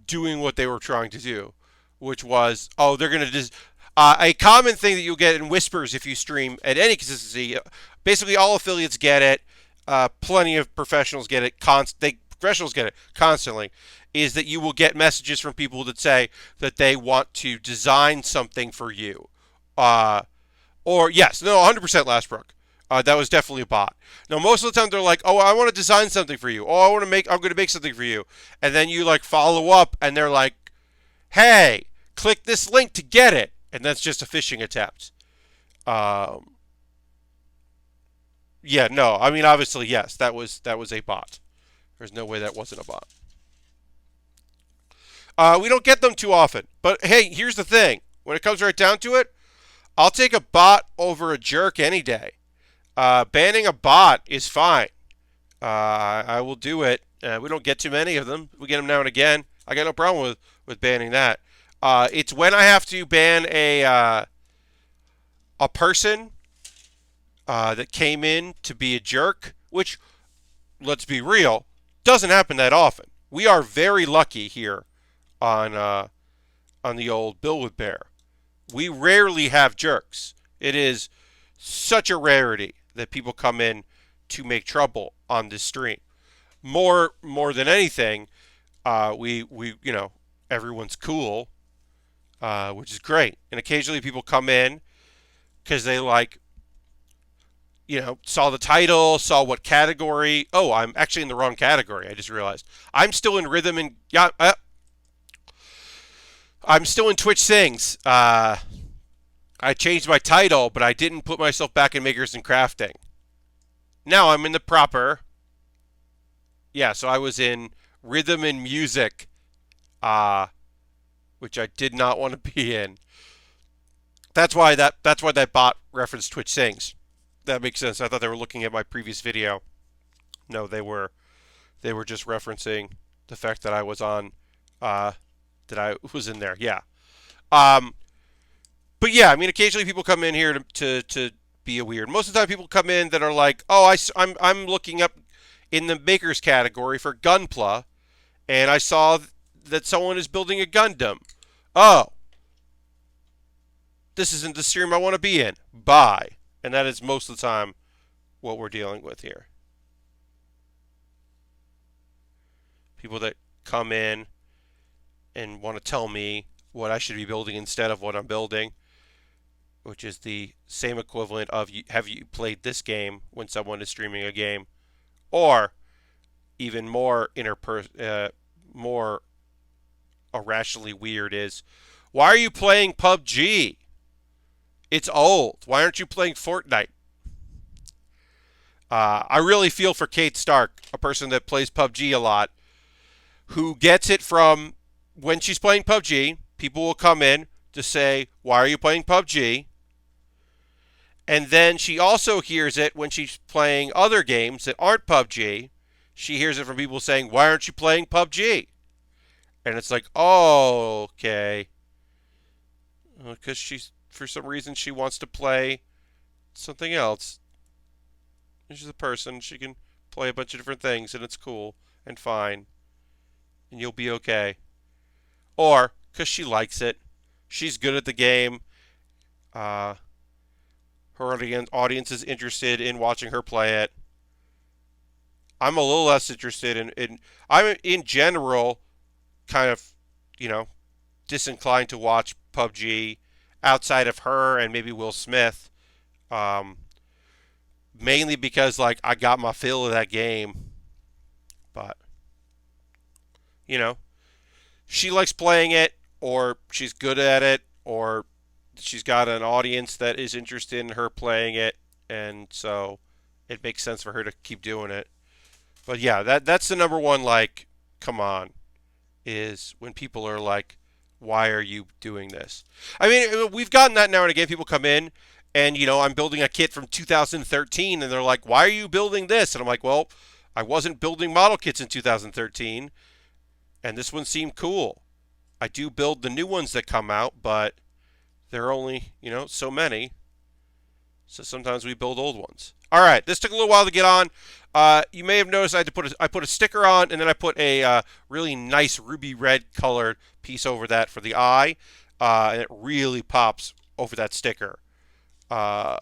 doing what they were trying to do, which was, they're going to just a common thing that you'll get in whispers if you stream at any consistency. Basically, all affiliates get it. Plenty of professionals get it. Professionals get it constantly. Is that you will get messages from people that say that they want to design something for you, or yes, no, 100% Lastbrook. That was definitely a bot. Now, most of the time they're like, I want to design something for you. I'm going to make something for you. And then you like follow up and they're like, hey, click this link to get it. And that's just a phishing attempt. Yeah, no, I mean, obviously, yes, that was a bot. There's no way that wasn't a bot. We don't get them too often. But hey, here's the thing. When it comes right down to it, I'll take a bot over a jerk any day. Banning a bot is fine. I will do it. We don't get too many of them. We get them now and again. I got no problem with banning that. It's when I have to ban a person that came in to be a jerk, which, let's be real, doesn't happen that often. We are very lucky here on the old Bill with Baer. We rarely have jerks. It is such a rarity that people come in to make trouble on this stream. More than anything, we everyone's cool, which is great. And occasionally people come in because they saw the title, saw what category. Oh, I'm actually in the wrong category. I just realized I'm still in rhythm and I'm still in Twitch Sings. I changed my title, but I didn't put myself back in Makers and Crafting. Now I'm in the proper. Yeah, so I was in Rhythm and Music, which I did not want to be in. That's why that bot referenced Twitch Sings. That makes sense. I thought they were looking at my previous video. No, they were just referencing the fact that I was on that I was in there. Yeah. But yeah, I mean, occasionally people come in here to be a weird. Most of the time, people come in that are like, "Oh, I'm looking up in the makers category for Gunpla, and I saw that someone is building a Gundam. Oh, this isn't the stream I want to be in. Bye." And that is most of the time what we're dealing with here. People that come in and want to tell me what I should be building instead of what I'm building, which is the same equivalent of have you played this game when someone is streaming a game, or even more more irrationally weird is, why are you playing PUBG? It's old. Why aren't you playing Fortnite? I really feel for Kate Stark, a person that plays PUBG a lot, who gets it from when she's playing PUBG. People will come in to say, why are you playing PUBG? And then she also hears it when she's playing other games that aren't PUBG. She hears it from people saying, why aren't you playing PUBG? And it's like, oh, okay. Because for some reason, she wants to play something else. She's a person. She can play a bunch of different things, and it's cool and fine. And you'll be okay. Or because she likes it. She's good at the game. Her audience is interested in watching her play it. I'm a little less interested in I'm in general kind of, disinclined to watch PUBG outside of her and maybe Will Smith. Mainly because I got my fill of that game. But she likes playing it, or she's good at it, or she's got an audience that is interested in her playing it, and so it makes sense for her to keep doing it. But yeah, that's the number one, come on, is when people are like, why are you doing this? I mean, we've gotten that now and again. People come in and, I'm building a kit from 2013 and they're like, why are you building this? And I'm like, well, I wasn't building model kits in 2013 and this one seemed cool. I do build the new ones that come out, but there are only, so many. So sometimes we build old ones. All right, this took a little while to get on. You may have noticed I put a sticker on, and then I put a really nice ruby red colored piece over that for the eye, and it really pops over that sticker. That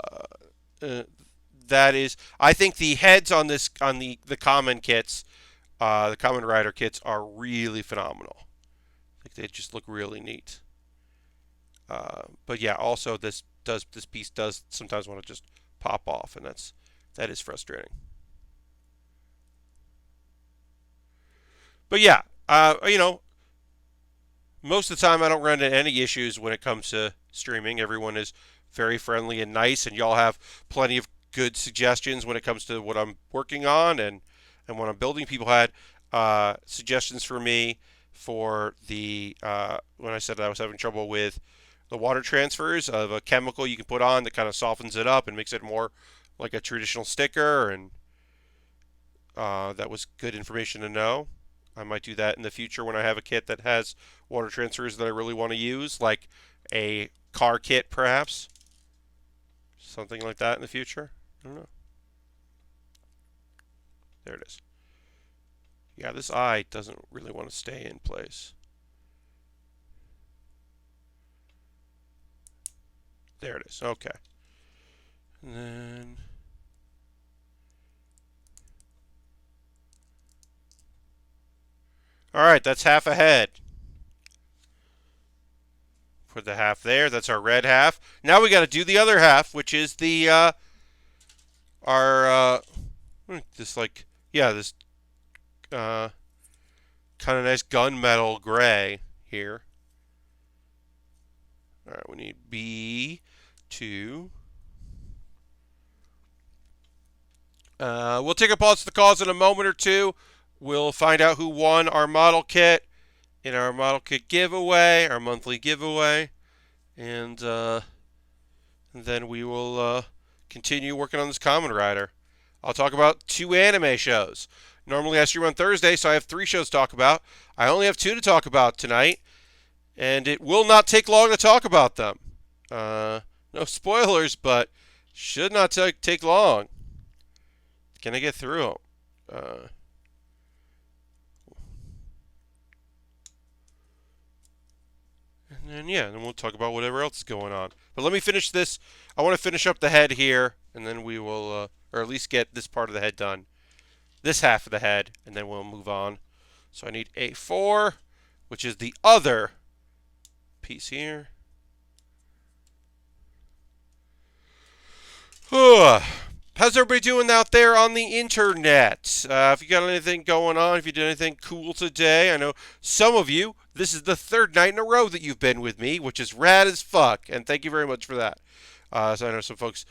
is, I think the heads on the common kits, the common rider kits, are really phenomenal. I think they just look really neat. But yeah, also this piece does sometimes want to just pop off, and that is frustrating. But yeah, most of the time I don't run into any issues when it comes to streaming. Everyone is very friendly and nice, and y'all have plenty of good suggestions when it comes to what I'm working on and what I'm building. People had suggestions for me for the when I said that I was having trouble with the water transfers of a chemical you can put on that kind of softens it up and makes it more like a traditional sticker, and that was good information to know. I might do that in the future when I have a kit that has water transfers that I really want to use, like a car kit, perhaps. Something like that in the future. I don't know. There it is. Yeah, this eye doesn't really want to stay in place. There it is. Okay. And then... Alright, that's half a head. Put the half there. That's our red half. Now we got to do the other half, which is the, this like, yeah, this, kind of nice gunmetal gray here. Alright, we need B2. We'll take a pause to the calls in a moment or two. We'll find out who won our model kit in our model kit giveaway, our monthly giveaway. And then we will continue working on this Kamen Rider. I'll talk about 2 anime shows. Normally I stream on Thursday, so I have 3 shows to talk about. I only have 2 to talk about tonight, and it will not take long to talk about them. No spoilers, but should not take long. Can I get through them? And then we'll talk about whatever else is going on. But let me finish this. I want to finish up the head here, and then we will, or at least get this part of the head done. This half of the head, and then we'll move on. So I need A4, which is the other piece here. How's everybody doing out there on the internet? If you got anything going on, if you did anything cool today, I know some of you, this is the 3rd night in a row that you've been with me, which is rad as fuck, and thank you very much for that. So I know some folks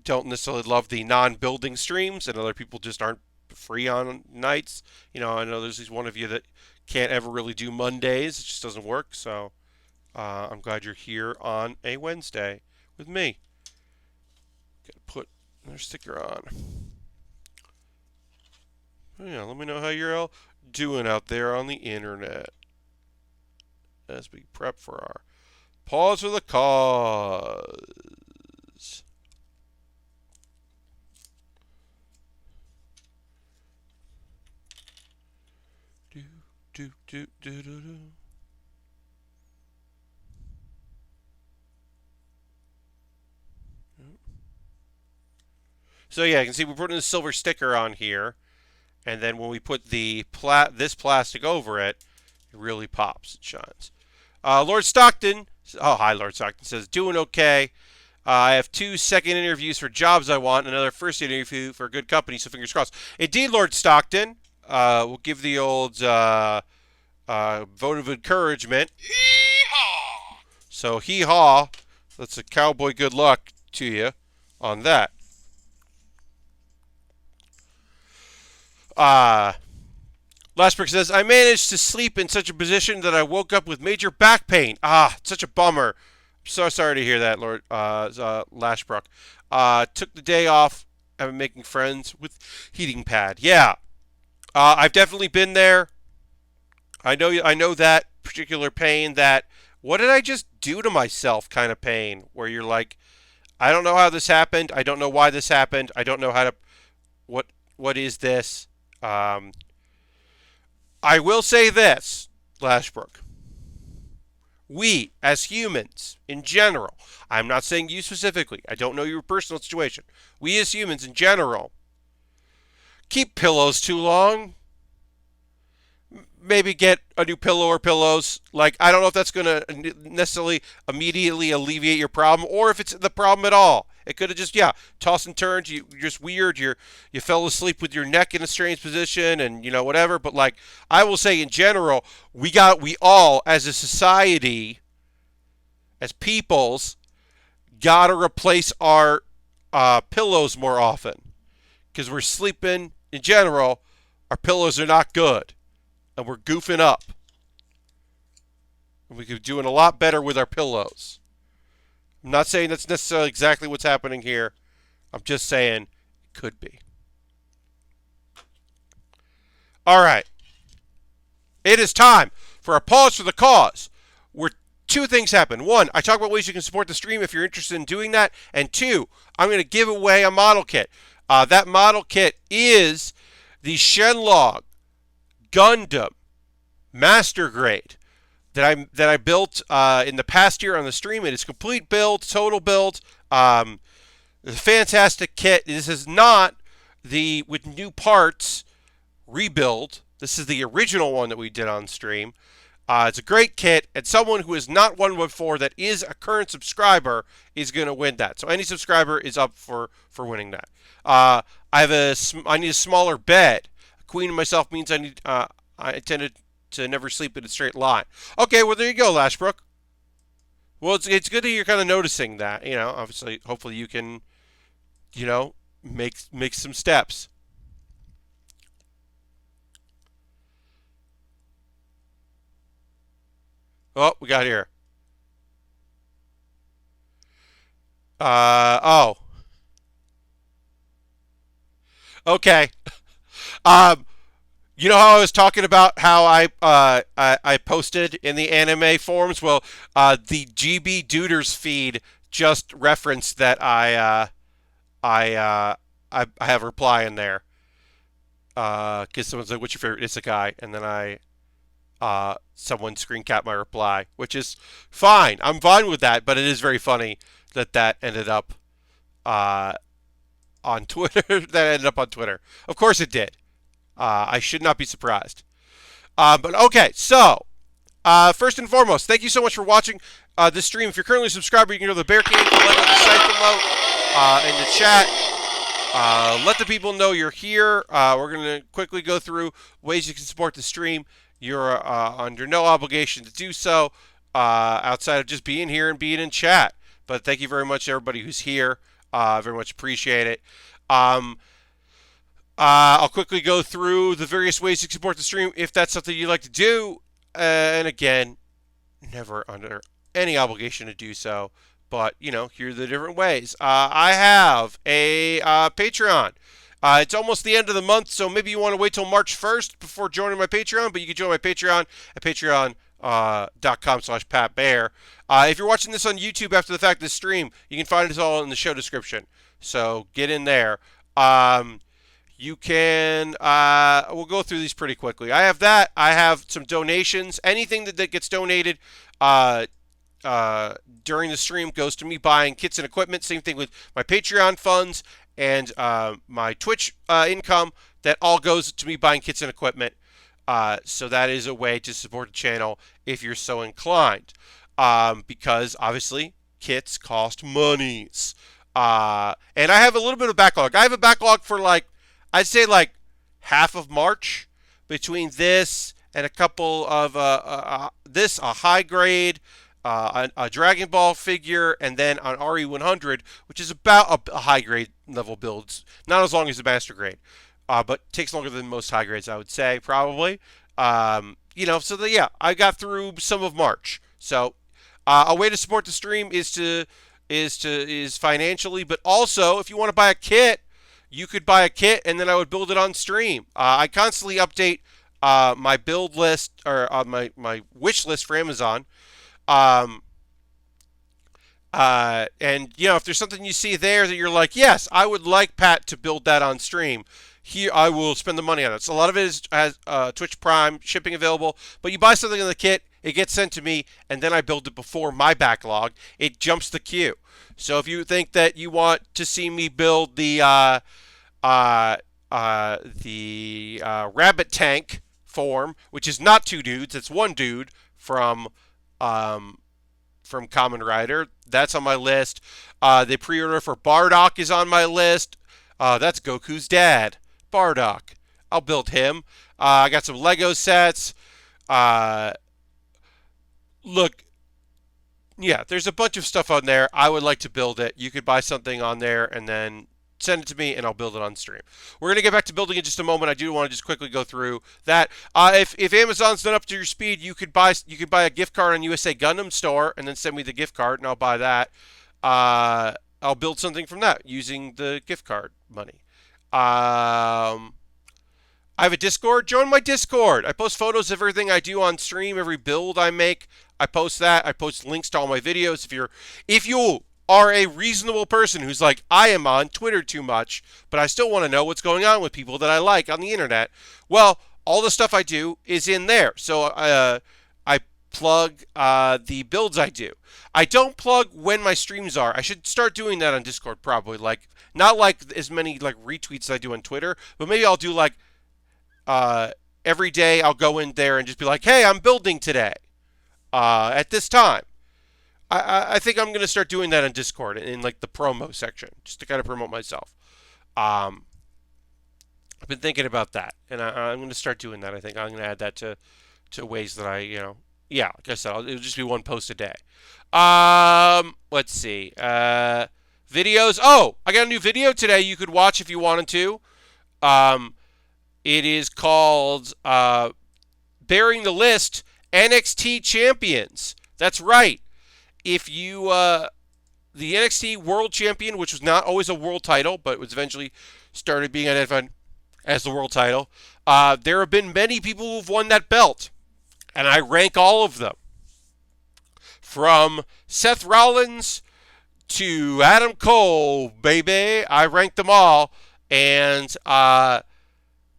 don't necessarily love the non-building streams, and other people just aren't free on nights. You know, I know there's at least one of you that can't ever really do Mondays. It just doesn't work, so I'm glad you're here on a Wednesday with me. Gotta put another sticker on. Oh, yeah, let me know how you're all doing out there on the internet as we prep for our pause for the cause. Do do do do do do. So yeah, you can see we're putting a silver sticker on here, and then when we put the this plastic over it, it really pops. It shines. Lord Stockton, oh hi Lord Stockton, says doing okay. I have 2 second interviews for jobs I want, another first interview for a good company, so fingers crossed. Indeed, Lord Stockton, we'll give the old vote of encouragement. Hee-haw! So hee-haw, that's a cowboy good luck to you on that. Lashbrook says, I managed to sleep in such a position that I woke up with major back pain. Such a bummer. I'm so sorry to hear that, Lord Lashbrook. Took the day off. I've been making friends with heating pad. Yeah. I've definitely been there. I know that particular pain, that what did I just do to myself kind of pain, where you're like, I don't know how this happened. I don't know why this happened. I don't know how to, what is this? I will say this, Lashbrook. We, as humans, in general, I'm not saying you specifically, I don't know your personal situation. We, as humans, in general, keep pillows too long. Maybe get a new pillow or pillows. Like, I don't know if that's going to necessarily immediately alleviate your problem, or if it's the problem at all. It could have just, tossed and turned. You're just weird. You fell asleep with your neck in a strange position, and whatever. But like, I will say in general, we all as a society, as peoples, gotta replace our pillows more often, because we're sleeping in general. Our pillows are not good, and we're goofing up. And we could be doing a lot better with our pillows. I'm not saying that's necessarily exactly what's happening here. I'm just saying it could be. All right. It is time for a pause for the cause, where two things happen. One, I talk about ways you can support the stream if you're interested in doing that. And two, I'm going to give away a model kit. That model kit is the Shenlong Gundam Master Grade that I built in the past year on the stream. It is complete build, total build. It's a fantastic kit. This is not the with new parts rebuild. This is the original one that we did on stream. It's a great kit, and someone who has not won before that is a current subscriber is going to win that. So any subscriber is up for winning that. I need a smaller bed. Queen and myself means I tend to never sleep in a straight line. Okay, well there you go, Lashbrook. Well, it's good that you're kind of noticing that. Obviously, hopefully you can, make some steps. Oh, we got here. Oh. Okay. Um, you know how I was talking about how I posted in the anime forums? Well, the GB Duders feed just referenced that I have a reply in there. Because someone's like, "What's your favorite isekai?" And then someone screen capped my reply, which is fine. I'm fine with that, but it is very funny that ended up uh, on Twitter. That ended up on Twitter. Of course it did. I should not be surprised. But okay, so first and foremost, thank you so much for watching this stream. If you're currently a subscriber, you can go to the Baer King, the site below in the chat. Let the people know you're here. We're going to quickly go through ways you can support the stream. You're under no obligation to do so outside of just being here and being in chat. But thank you very much, everybody who's here. Very much appreciate it. I'll quickly go through the various ways you can support the stream if that's something you'd like to do. And again, never under any obligation to do so. But, here are the different ways. I have a Patreon. It's almost the end of the month, so maybe you want to wait till March 1st before joining my Patreon. But you can join my Patreon at patreon.com/PatBaer. If you're watching this on YouTube after the fact of the stream, you can find it all in the show description. So get in there. You can, we'll go through these pretty quickly. I have that. I have some donations. Anything that gets donated during the stream goes to me buying kits and equipment. Same thing with my Patreon funds and my Twitch income. That all goes to me buying kits and equipment. So that is a way to support the channel if you're so inclined. Because obviously kits cost monies. And I have a little bit of backlog. I have a backlog for I'd say half of March between this and a couple of a high grade, a Dragon Ball figure, and then an RE100, which is about a high grade level build. Not as long as the Master Grade, but takes longer than most high grades, I would say, probably. So I got through some of March. So a way to support the stream is financially, but also if you want to buy a kit, you could buy a kit and then I would build it on stream. I constantly update my build list or my wish list for Amazon. And if there's something you see there that you're like, yes, I would like Pat to build that on stream, here I will spend the money on it. So a lot of it has Twitch Prime shipping available, but you buy something in the kit, it gets sent to me, and then I build it before my backlog. It jumps the queue. So if you think that you want to see me build the rabbit tank form, which is not two dudes, it's one dude from Kamen Rider, that's on my list. The pre-order for Bardock is on my list. That's Goku's dad, Bardock. I'll build him. I got some Lego sets. Look, yeah, there's a bunch of stuff on there. I would like to build it. You could buy something on there and then send it to me, and I'll build it on stream. We're going to get back to building in just a moment. I do want to just quickly go through that. If Amazon's not up to your speed, you could buy a gift card on USA Gundam Store and then send me the gift card, and I'll buy that. I'll build something from that using the gift card money. I have a Discord. Join my Discord. I post photos of everything I do on stream, every build I make. I post that. I post links to all my videos. If you are a reasonable person who's like, I am on Twitter too much, but I still want to know what's going on with people that I like on the internet, well, all the stuff I do is in there. So I plug the builds I do. I don't plug when my streams are. I should start doing that on Discord probably. Like not like as many like retweets as I do on Twitter, but maybe I'll do like every day I'll go in there and just be like, hey, I'm building today at this time. I think I'm going to start doing that on Discord in like the promo section, just to kind of promote myself. I've been thinking about that, and I'm going to start doing that. I think I'm going to add that to ways that yeah, like I said, it'll just be one post a day. Let's see. Videos. Oh, I got a new video today you could watch if you wanted to. It is called Baering the List NXT Champions. That's right. If you, the NXT World Champion, which was not always a world title, but was eventually started being identified as the world title, there have been many people who've won that belt, and I rank all of them. From Seth Rollins to Adam Cole, baby, I ranked them all, and I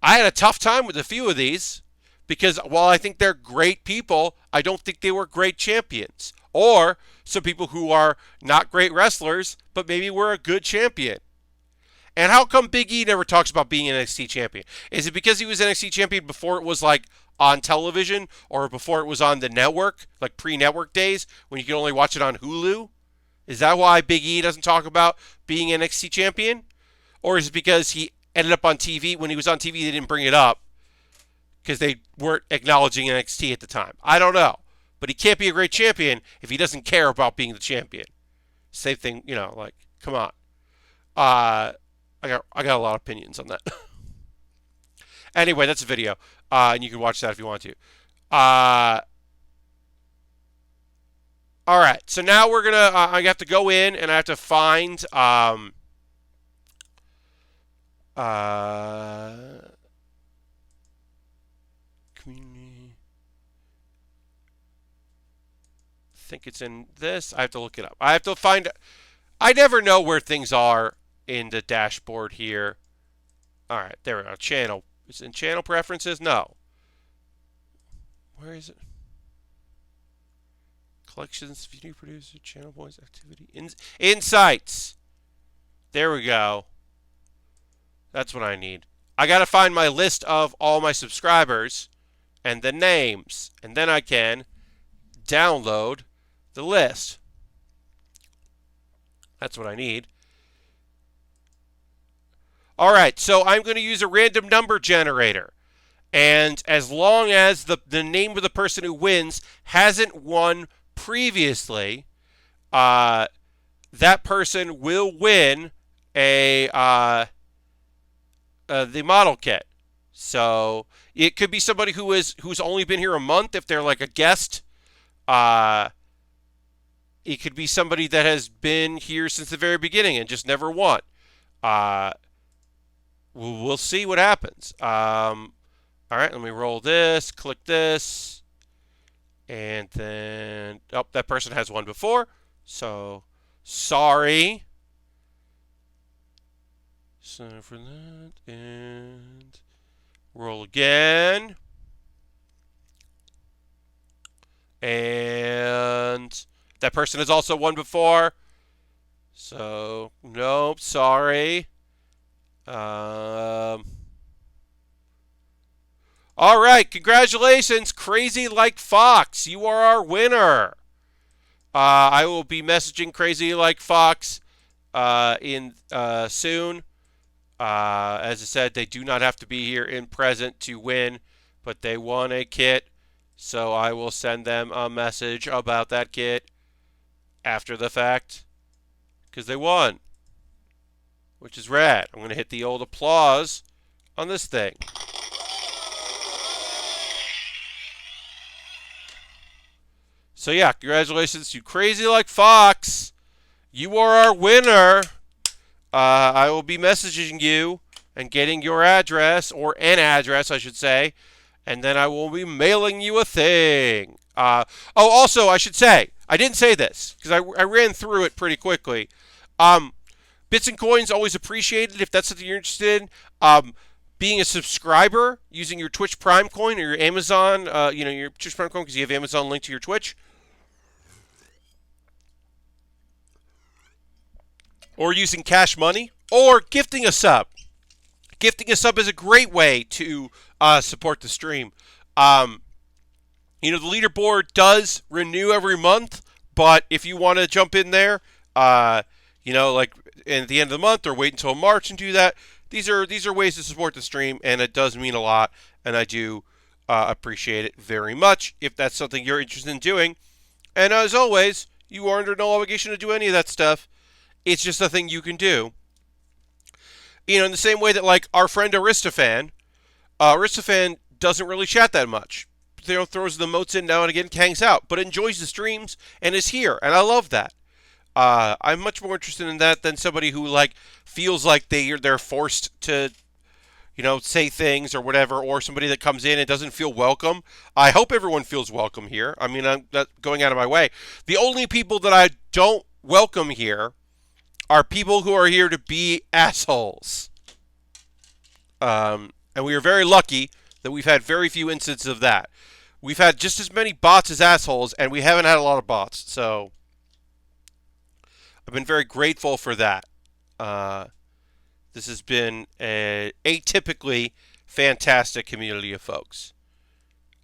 had a tough time with a few of these, because while I think they're great people, I don't think they were great champions. Or some people who are not great wrestlers, but maybe were a good champion. And how come Big E never talks about being an NXT champion? Is it because he was NXT champion before it was like on television or before it was on the network, like pre-network days when you could only watch it on Hulu? Is that why Big E doesn't talk about being NXT champion? Or is it because he ended up on TV? When he was on TV, they didn't bring it up because they weren't acknowledging NXT at the time. I don't know. But he can't be a great champion if he doesn't care about being the champion. Same thing, like, come on. I got a lot of opinions on that. Anyway, that's a video. And you can watch that if you want to. All right. So now we're going to, I have to go in and I have to find, community. I think it's in this. I have to look it up. I have to find. I never know where things are in the dashboard here. All right, there we go. Channel. Is it in channel preferences? No. Where is it? Collections, video producer, channel points, activity, insights. There we go. That's what I need. I got to find my list of all my subscribers and the names, and then I can download the list. That's what I need. All right, so I'm going to use a random number generator. And as long as the name of the person who wins hasn't won previously, that person will win the model kit. So it could be somebody who's only been here a month if they're like a guest. It could be somebody that has been here since the very beginning and just never won. We'll see what happens. All right, let me roll this, click this, and then, that person has won before, so sorry. So for that, and roll again. And that person has also won before. So, nope, sorry. All right, congratulations, Crazy Like Fox. You are our winner. I will be messaging Crazy Like Fox in soon. As I said, they do not have to be here in present to win, but they won a kit. So I will send them a message about that kit after the fact because they won, which is rad. I'm going to hit the old applause on this thing. So yeah, congratulations to Crazy Like Fox. You are our winner. I will be messaging you and getting your address, or an address, I should say, and then I will be mailing you a thing. Also, I should say, I didn't say this because I ran through it pretty quickly. Bits and coins always appreciated if that's something you're interested in. Being a subscriber using your Twitch Prime coin or your Amazon, your Twitch Prime coin because you have Amazon linked to your Twitch, or using Cash Money, or gifting a sub. Gifting a sub is a great way to support the stream. The leaderboard does renew every month, but if you want to jump in there, like at the end of the month or wait until March and do that, these are ways to support the stream, and it does mean a lot, and I do appreciate it very much if that's something you're interested in doing. And as always, you are under no obligation to do any of that stuff. It's just a thing you can do. In the same way that, like, our friend Aristofan doesn't really chat that much. Throws the emotes in now and again, hangs out, but enjoys the streams and is here, and I love that. I'm much more interested in that than somebody who feels like they're forced to, say things or whatever, or somebody that comes in and doesn't feel welcome. I hope everyone feels welcome here. I mean, I'm not going out of my way. The only people that I don't welcome here are people who are here to be assholes. And we are very lucky that we've had very few instances of that. We've had just as many bots as assholes, and we haven't had a lot of bots. So I've been very grateful for that. This has been a atypically fantastic community of folks.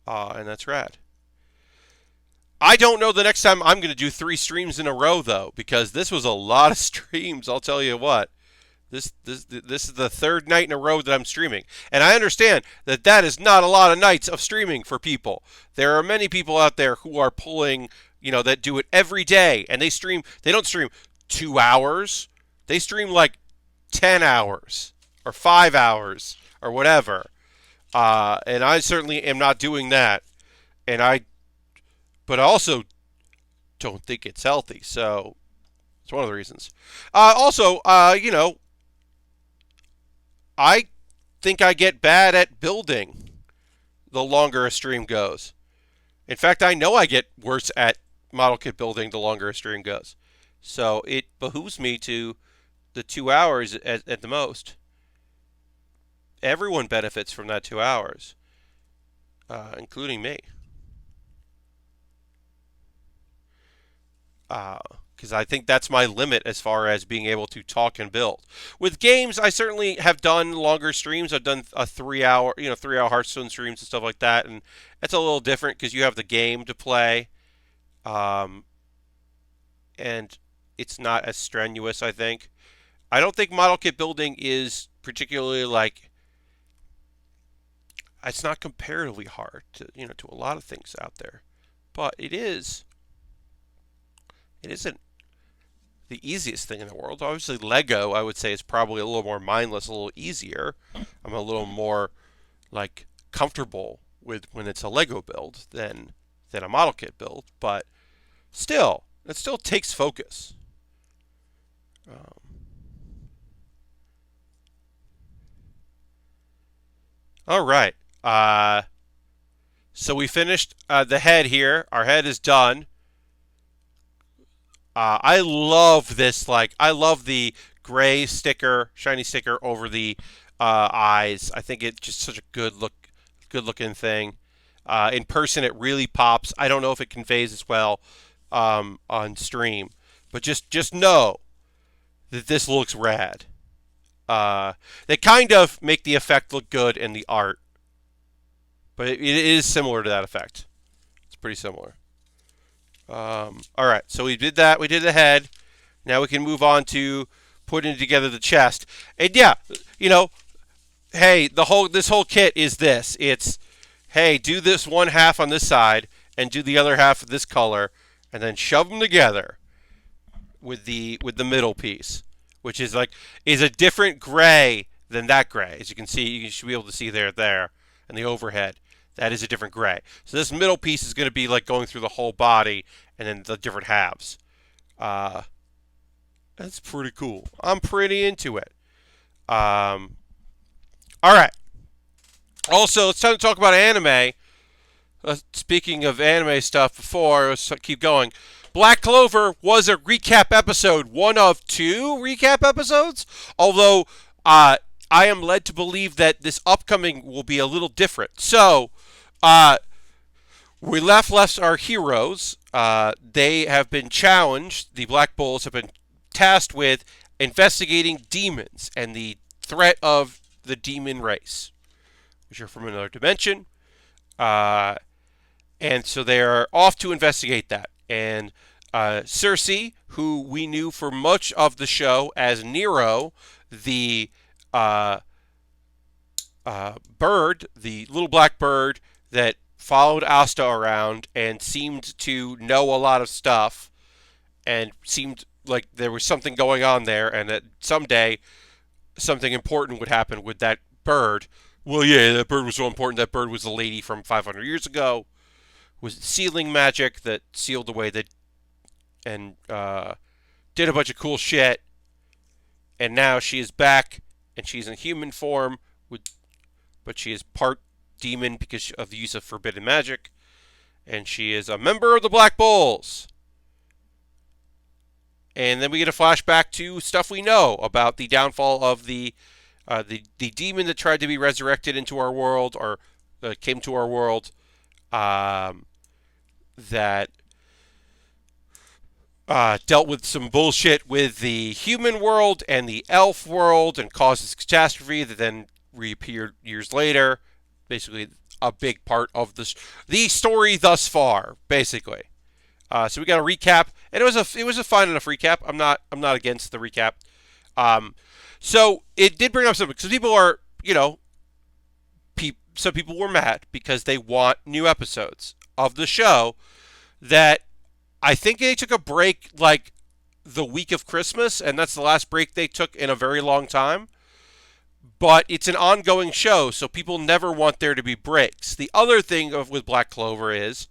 And that's rad. I don't know the next time I'm going to do 3 streams in a row, though, because this was a lot of streams, I'll tell you what. This is the 3rd night in a row that I'm streaming. And I understand that is not a lot of nights of streaming for people. There are many people out there who are pulling, that do it every day. And they don't stream 2 hours. They stream 10 hours or 5 hours or whatever. And I certainly am not doing that. But I also don't think it's healthy. So it's one of the reasons. I think I get bad at building the longer a stream goes. In fact, I know I get worse at model kit building the longer a stream goes. So it behooves me to the 2 hours at the most. Everyone benefits from that 2 hours, including me. Because I think that's my limit as far as being able to talk and build. With games, I certainly have done longer streams. I've done a 3-hour, 3-hour Hearthstone streams and stuff like that, and it's a little different because you have the game to play, and it's not as strenuous, I think. I don't think model kit building is particularly it's not comparatively hard to a lot of things out there, but it isn't the easiest thing in the world. Obviously, Lego, I would say, is probably a little more mindless, a little easier. I'm a little more comfortable with when it's a Lego build than a model kit build, but still, it still takes focus. All right. So we finished the head here. Our head is done. I love this. I love the gray sticker, shiny sticker over the eyes. I think it's just such a good looking thing. In person, it really pops. I don't know if it conveys as well on stream, but just know that this looks rad. They kind of make the effect look good in the art, but it is similar to that effect. It's pretty similar. All right, so we did that. We did the head. Now we can move on to putting together the chest. And yeah, hey, this whole kit is this. It's, hey, do this one half on this side and do the other half of this color, and then shove them together with the middle piece, which is a different gray than that gray. As you can see, you should be able to see there, and the overhead. That is a different gray. So this middle piece is going to be going through the whole body and then the different halves. That's pretty cool. I'm pretty into it. All right. Also, it's time to talk about anime. Speaking of anime stuff before, let's keep going. Black Clover was a recap episode, one of two recap episodes. Although I am led to believe that this upcoming will be a little different. So, uh, we left our heroes. They have been challenged. The Black Bulls have been tasked with investigating demons and the threat of the demon race, which are from another dimension. Uh, and so they are off to investigate that. And Cersei, who we knew for much of the show as Nero, the uh, bird, the little black bird that followed Asta around and seemed to know a lot of stuff and seemed like there was something going on there and that someday something important would happen with that bird. Well, yeah, that bird was so important. That bird was the lady from 500 years ago. Was sealing magic that sealed away the and did a bunch of cool shit. And now she is back and she's in human form but she is part demon because of the use of forbidden magic, and she is a member of the Black Bulls. And then we get a flashback to stuff we know about the downfall of the demon that tried to be resurrected into our world or came to our world. That dealt with some bullshit with the human world and the elf world and caused this catastrophe that then reappeared years later. Basically, a big part of the story thus far. Basically, so we got a recap, and it was a fine enough recap. I'm not against the recap. So it did bring up something because people are some people were mad because they want new episodes of the show. That I think they took a break like the week of Christmas, and that's the last break they took in a very long time. But it's an ongoing show, so people never want there to be breaks. The other thing with Black Clover is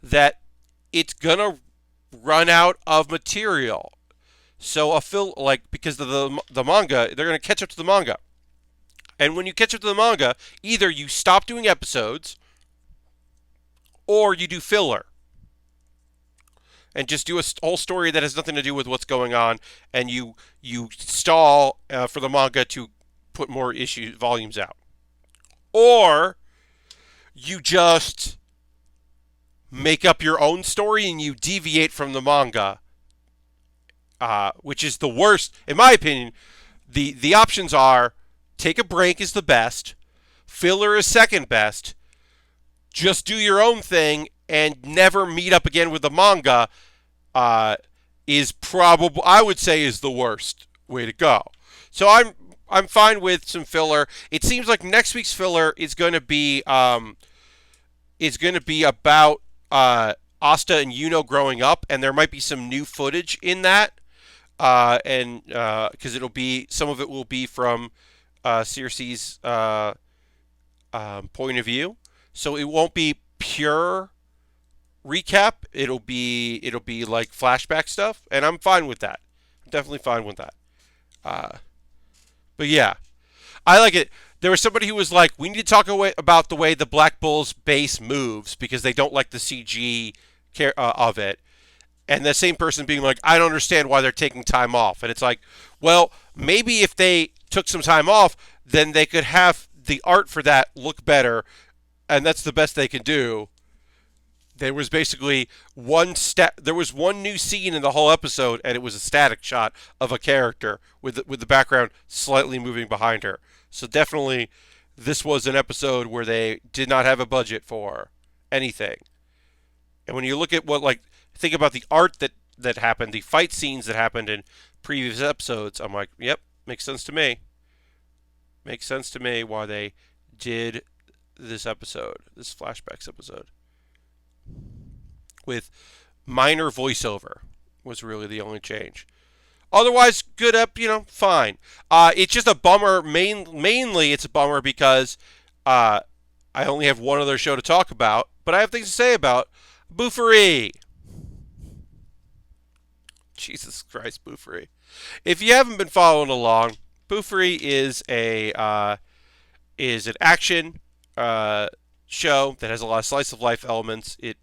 that it's gonna run out of material. So because of the manga, they're gonna catch up to the manga. And when you catch up to the manga, either you stop doing episodes or you do filler. And just do a whole story that has nothing to do with what's going on, and you stall for the manga to put more volumes out, or you just make up your own story and you deviate from the manga, which is the worst in my opinion. The options are take a break is the best, filler is second best, just do your own thing and never meet up again with the manga. Is probably, I would say, is the worst way to go. So I'm fine with some filler. It seems like next week's filler is going to be about Asta and Yuno growing up, and there might be some new footage in that, and because some of it will be from Cersei's point of view, so it won't be pure recap. It'll be like flashback stuff, and I'm fine with that. I'm definitely fine with that. But yeah, I like it. There was somebody who was like, we need to talk about the way the Black Bulls base moves because they don't like the CG of it. And the same person being like, I don't understand why they're taking time off. And it's like, well, maybe if they took some time off, then they could have the art for that look better. And that's the best they can do. There was basically there was one new scene in the whole episode, and it was a static shot of a character with the background slightly moving behind her. So definitely, this was an episode where they did not have a budget for anything. And when you look at think about the art that happened, the fight scenes that happened in previous episodes, I'm like, yep, makes sense to me. Makes sense to me why they did this flashbacks episode. With minor voiceover was really the only change. Otherwise, good fine. It's just a bummer. Mainly, it's a bummer because I only have one other show to talk about, but I have things to say about BOFURI. Jesus Christ, BOFURI. If you haven't been following along, BOFURI is a is an action show that has a lot of slice of life elements. It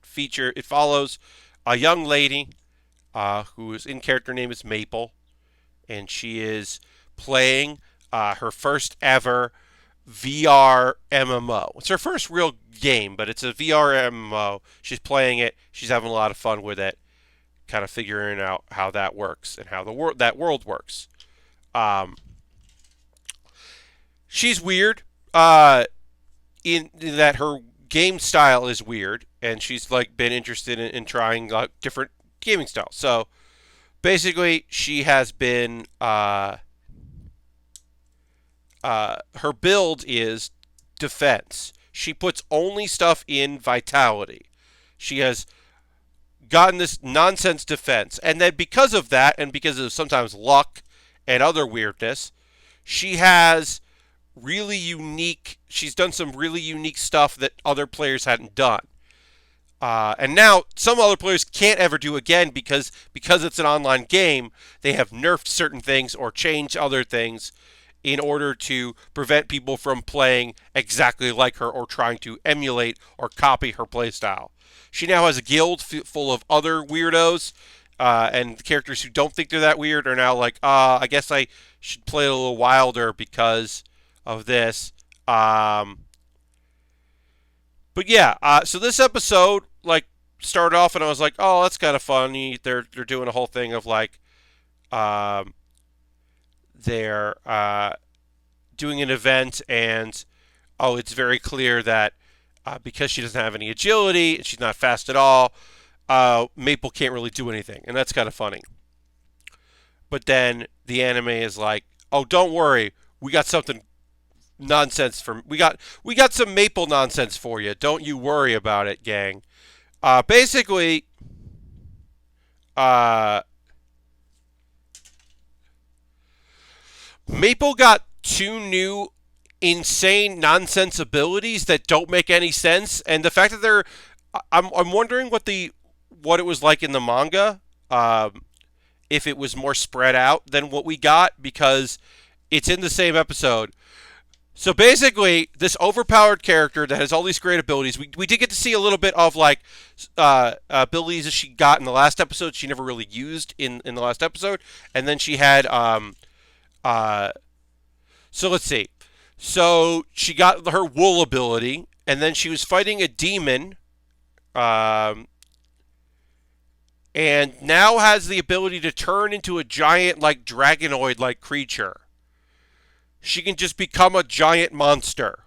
follows a young lady whose in character name is Maple, and she is playing her first ever VR MMO. It's her first real game, but it's a VR MMO. She's playing it. She's having a lot of fun with it, kind of figuring out how that works and how that world works. She's weird in that her game style is weird, and she's like been interested in trying different gaming styles. So basically, she has been her build is defense. She puts only stuff in vitality. She has gotten this nonsense defense, and then because of that, and because of sometimes luck and other weirdness, she has really unique. She's done some really unique stuff that other players hadn't done. And now some other players can't ever do again because it's an online game. They have nerfed certain things or changed other things in order to prevent people from playing exactly like her or trying to emulate or copy her playstyle. She now has a guild full of other weirdos, and the characters who don't think they're that weird are now like, I guess I should play a little wilder because of this. But yeah, so this episode like started off and I was like, oh, that's kind of funny. They're doing a whole thing of like, they're doing an event, and it's very clear that because she doesn't have any agility, she's not fast at all, Maple can't really do anything, and that's kind of funny. But then the anime is like, oh, don't worry, we got something nonsense we got some Maple nonsense for you. Don't you worry about it, gang. Basically, Maple got 2 new insane nonsense abilities that don't make any sense, and the fact that I'm wondering what it was like in the manga, if it was more spread out than what we got, because it's in the same episode. So basically, this overpowered character that has all these great abilities, we did get to see a little bit of like abilities that she got in the last episode. She never really used in the last episode, and then she had so let's see. So she got her wool ability, and then she was fighting a demon, and now has the ability to turn into a giant like dragonoid like creature. She can just become a giant monster.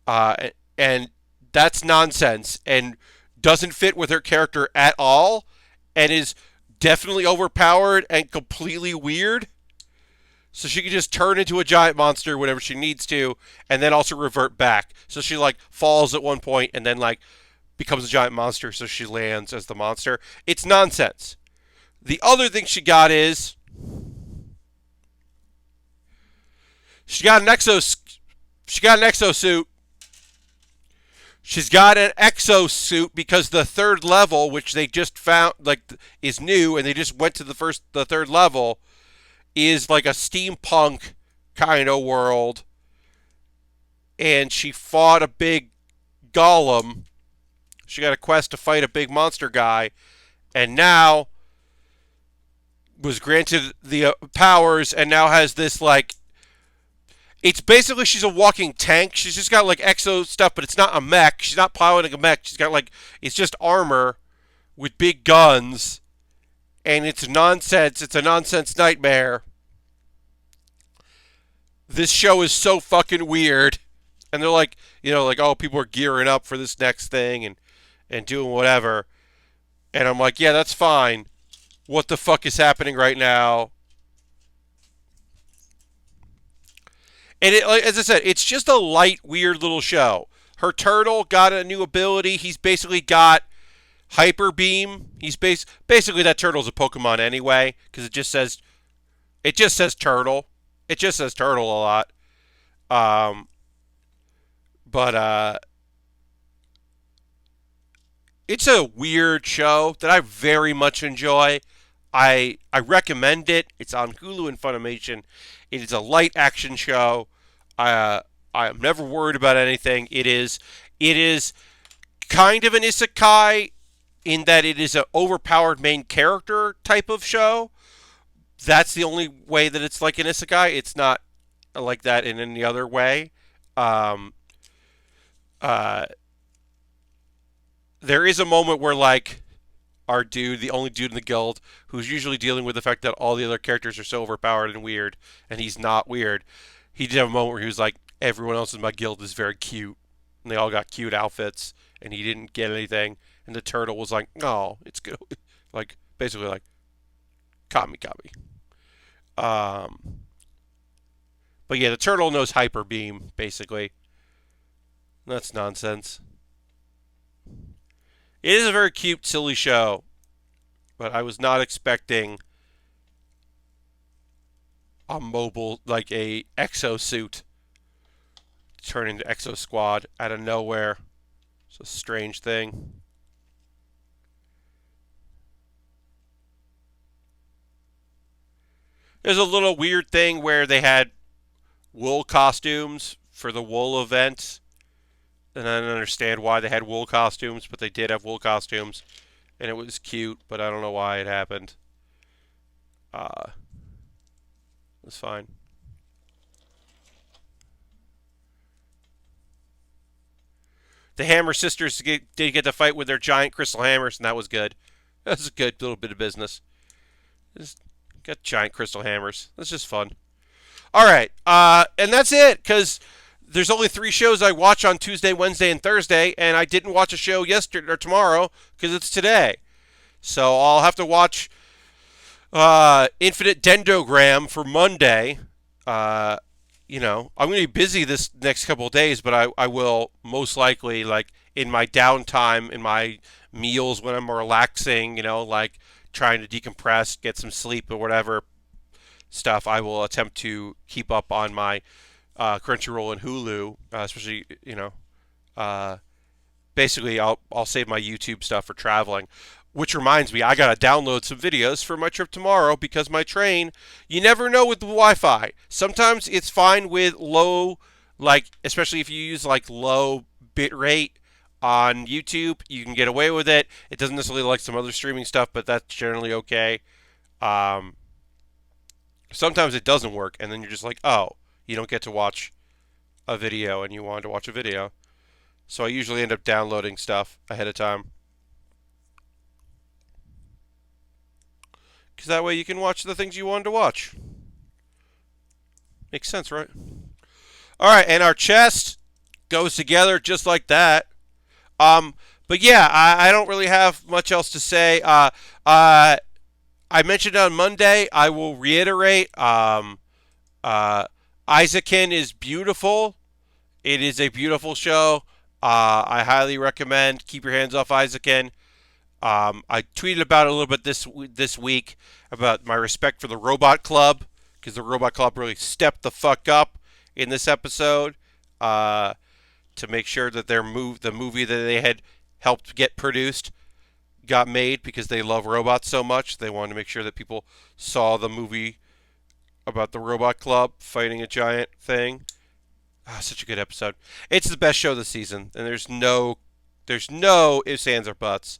And that's nonsense and doesn't fit with her character at all, and is definitely overpowered and completely weird. So she can just turn into a giant monster whenever she needs to, and then also revert back. So she like falls at one point and then like becomes a giant monster, so she lands as the monster. It's nonsense. The other thing she got is she got an exosuit. She's got an exosuit because the 3rd level, which they just found like is new, and they just went to the 3rd level, is like a steampunk kind of world. And she fought a big golem. She got a quest to fight a big monster guy, and now was granted the powers, and now has this like. It's basically she's a walking tank. She's just got like exo stuff, but it's not a mech. She's not piloting a mech. She's got like, it's just armor with big guns, and it's nonsense. It's a nonsense nightmare. This show is so fucking weird. And they're like, like, oh, people are gearing up for this next thing and doing whatever. And I'm like, yeah, that's fine. What the fuck is happening right now? And as I said, it's just a light, weird little show. Her turtle got a new ability. He's basically got Hyper Beam. He's basically that turtle's a Pokemon anyway, because it just says turtle. It just says turtle a lot. But it's a weird show that I very much enjoy. I recommend it. It's on Hulu and Funimation. It is a light action show. I am never worried about anything. It is kind of an isekai in that it is an overpowered main character type of show. That's the only way that it's like an isekai. It's not like that in any other way. Um, uh, there is a moment where like our dude, the only dude in the guild, who's usually dealing with the fact that all the other characters are so overpowered and weird, and he's not weird. He did have a moment where he was like, everyone else in my guild is very cute, and they all got cute outfits, and he didn't get anything. And the turtle was like, "Oh, it's good," like basically like, "Kami, Kami." Um, but yeah, the turtle knows hyper beam basically. That's nonsense. It is a very cute, silly show, but I was not expecting a mobile, like a exo suit, turn into Exo Squad out of nowhere. It's a strange thing. There's a little weird thing where they had wool costumes for the wool event, and I don't understand why they had wool costumes, but they did have wool costumes, and it was cute, but I don't know why it happened. Uh, it's fine. The Hammer sisters did get to fight with their giant crystal hammers, and that was good. That was a good little bit of business. Just got giant crystal hammers. That's just fun. All right, and that's it, because there's only 3 shows I watch on Tuesday, Wednesday, and Thursday, and I didn't watch a show yesterday or tomorrow because it's today. So I'll have to watch Infinite Dendrogram for Monday. Uh, I'm going to be busy this next couple of days, but I will most likely, like, in my downtime, in my meals when I'm relaxing, like trying to decompress, get some sleep or whatever stuff, I will attempt to keep up on my Crunchyroll and Hulu, especially, uh, basically I'll save my YouTube stuff for traveling. Which reminds me, I gotta download some videos for my trip tomorrow because my train, you never know with the Wi-Fi. Sometimes it's fine with low, like, especially if you use like low bit rate on YouTube, you can get away with it. It doesn't necessarily like some other streaming stuff, but that's generally okay. Um, Sometimes it doesn't work, and then you're just like, oh, you don't get to watch a video, and you wanted to watch a video. So I usually end up downloading stuff ahead of time. Because that way you can watch the things you wanted to watch. Makes sense, right? All right, and our chest goes together just like that. Um, but yeah, I don't really have much else to say. I mentioned on Monday. I will reiterate. Uh, Isaacin is beautiful. It is a beautiful show. I highly recommend. Keep your hands off Isaacin. I tweeted about it a little bit this week about my respect for the Robot Club because the Robot Club really stepped the fuck up in this episode to make sure that the movie that they had helped get produced got made because they love robots so much. They wanted to make sure that people saw the movie about the Robot Club fighting a giant thing. Such a good episode. It's the best show this season, and there's no ifs, ands, or buts.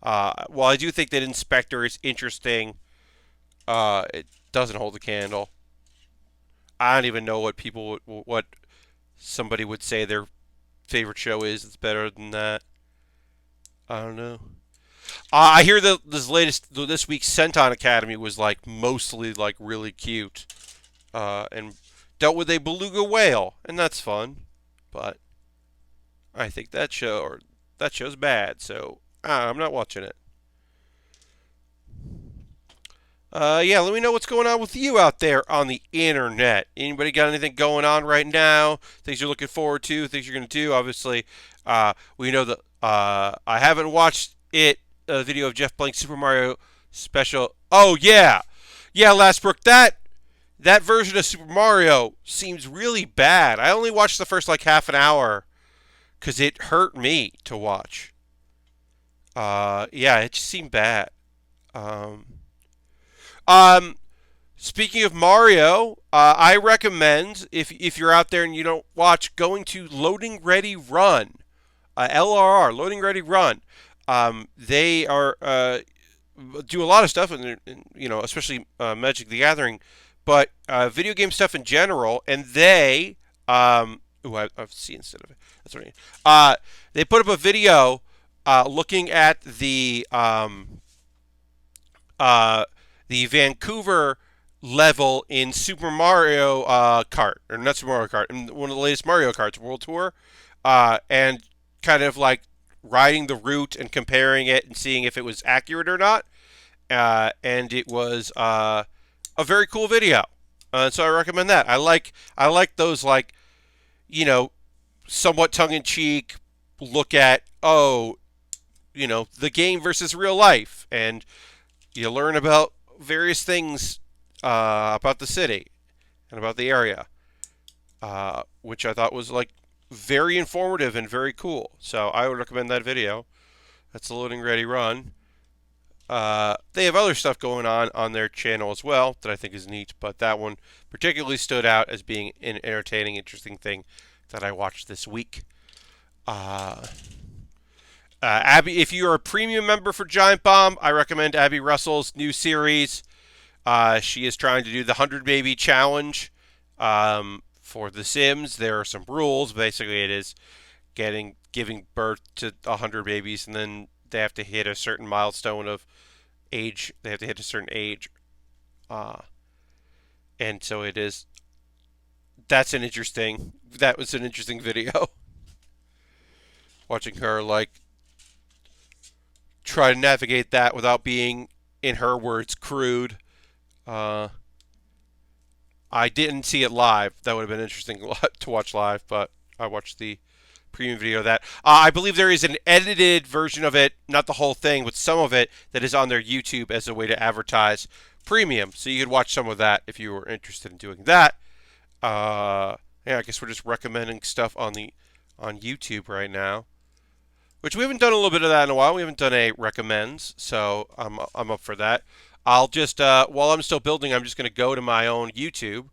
While I do think that Inspector is interesting, it doesn't hold a candle. I don't even know what somebody would say their favorite show is. It's better than that. I don't know. I hear that this week's Senton Academy was like mostly like really cute, and dealt with a beluga whale, and that's fun. But I think that show's bad, so I'm not watching it. Yeah, let me know what's going on with you out there on the internet. Anybody got anything going on right now? Things you're looking forward to? Things you're going to do? Obviously, we know that I haven't watched it. A video of Jeff playing Super Mario Special. Oh yeah, yeah, Lastbrook. That version of Super Mario seems really bad. I only watched the first like half an hour because it hurt me to watch. Yeah, it just seemed bad. Um, um, Speaking of Mario, I recommend if you're out there and you don't watch, going to Loading Ready Run, LRR, Loading Ready Run. They are do a lot of stuff, especially Magic the Gathering, but video game stuff in general. And they, I've seen instead of it. That's what I mean. They put up a video looking at the Vancouver level in Super Mario Kart, or not Super Mario Kart, in one of the latest Mario Karts World Tour, and kind of like riding the route and comparing it and seeing if it was accurate or not. And it was a very cool video. So I recommend that. I like those, like, you know somewhat tongue in cheek look at, the game versus real life, and you learn about various things about the city and about the area, which I thought was like very informative and very cool. So I would recommend that video. That's the Loading Ready Run. They have other stuff going on their channel as well that I think is neat, but that one particularly stood out as being an entertaining, interesting thing that I watched this week. Abby, if you are a premium member for Giant Bomb, I recommend Abby Russell's new series. She is trying to do the 100 Baby Challenge for The Sims. There are some rules. Basically, it is giving birth to 100 babies, and then they have to hit a certain milestone of age. They have to hit a certain age. And so it is. That was an interesting video. Watching her, like, try to navigate that without being, in her words, crude. I didn't see it live. That would have been interesting to watch live, but I watched the premium video of that. I believe there is an edited version of it, not the whole thing, but some of it, that is on their YouTube as a way to advertise premium. So you could watch some of that if you were interested in doing that. Yeah, I guess we're just recommending stuff on YouTube right now, which we haven't done a little bit of that in a while. We haven't done a recommends, so I'm up for that. I'll just while I'm still building, I'm just going to go to my own YouTube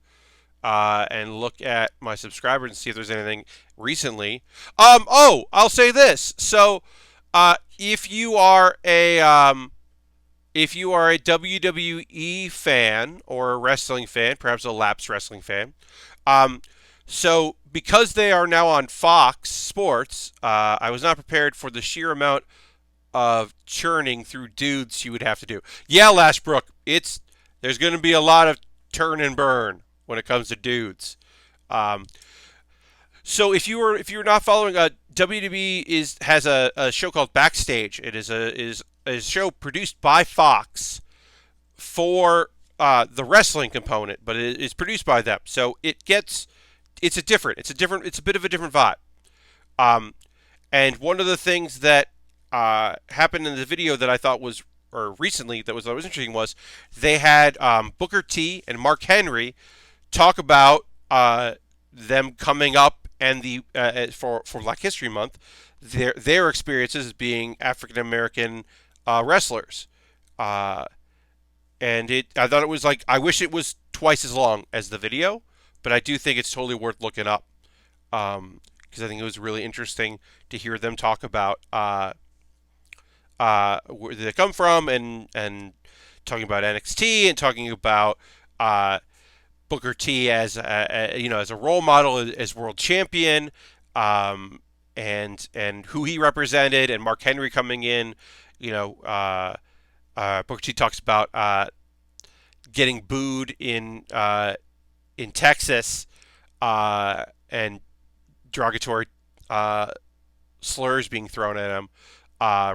and look at my subscribers and see if there's anything recently. I'll say this. So, if you are a WWE fan or a wrestling fan, perhaps a lapsed wrestling fan, so because they are now on Fox Sports, I was not prepared for the sheer amount of churning through dudes you would have to do. Yeah, Lashbrook, there's going to be a lot of turn and burn when it comes to dudes. So if you're not following, WWE has a show called Backstage. It is a show produced by Fox for the wrestling component, but it is produced by them. So it's a bit of a different vibe. And one of the things that happened in the video that I thought was, or recently that was interesting, was they had Booker T and Mark Henry talk about them coming up and the for Black History Month, their experiences as being African American wrestlers. And I thought it was like, I wish it was twice as long as the video, but I do think it's totally worth looking up, because I think it was really interesting to hear them talk about where they come from, and talking about NXT, and talking about Booker T as as a role model, as world champion, and who he represented, and Mark Henry coming in. Booker T talks about getting booed in Texas, and derogatory slurs being thrown at him,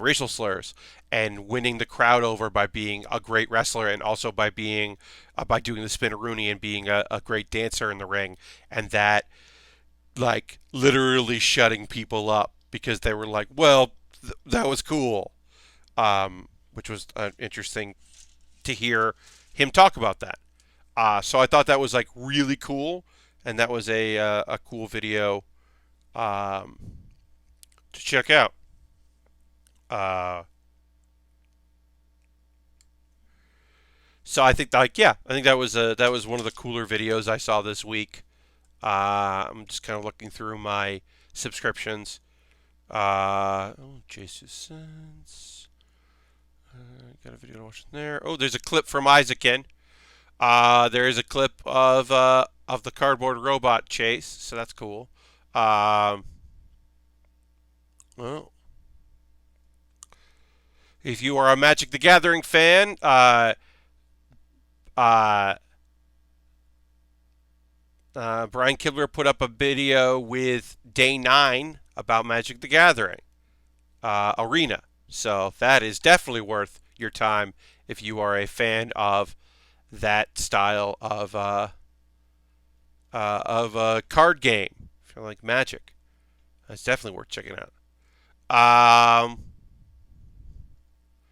racial slurs, and winning the crowd over by being a great wrestler, and also by doing the spin-a-rooney and being a great dancer in the ring, and that, like, literally shutting people up because they were like, well, that was cool, which was interesting to hear him talk about that. So I thought that was, like, really cool, and that was a cool video to check out. So I think like yeah, I think that was one of the cooler videos I saw this week. I'm just kind of looking through my subscriptions. Oh, Jesus Sense. Got a video to watch there. Oh, there's a clip from Isaacin. There is a clip of the cardboard robot chase, so that's cool. Um, well, if you are a Magic the Gathering fan, uh, Brian Kibler put up a video with Day 9 about Magic the Gathering Arena. So that is definitely worth your time if you are a fan of that style of a card game. If you like Magic, it's definitely worth checking out.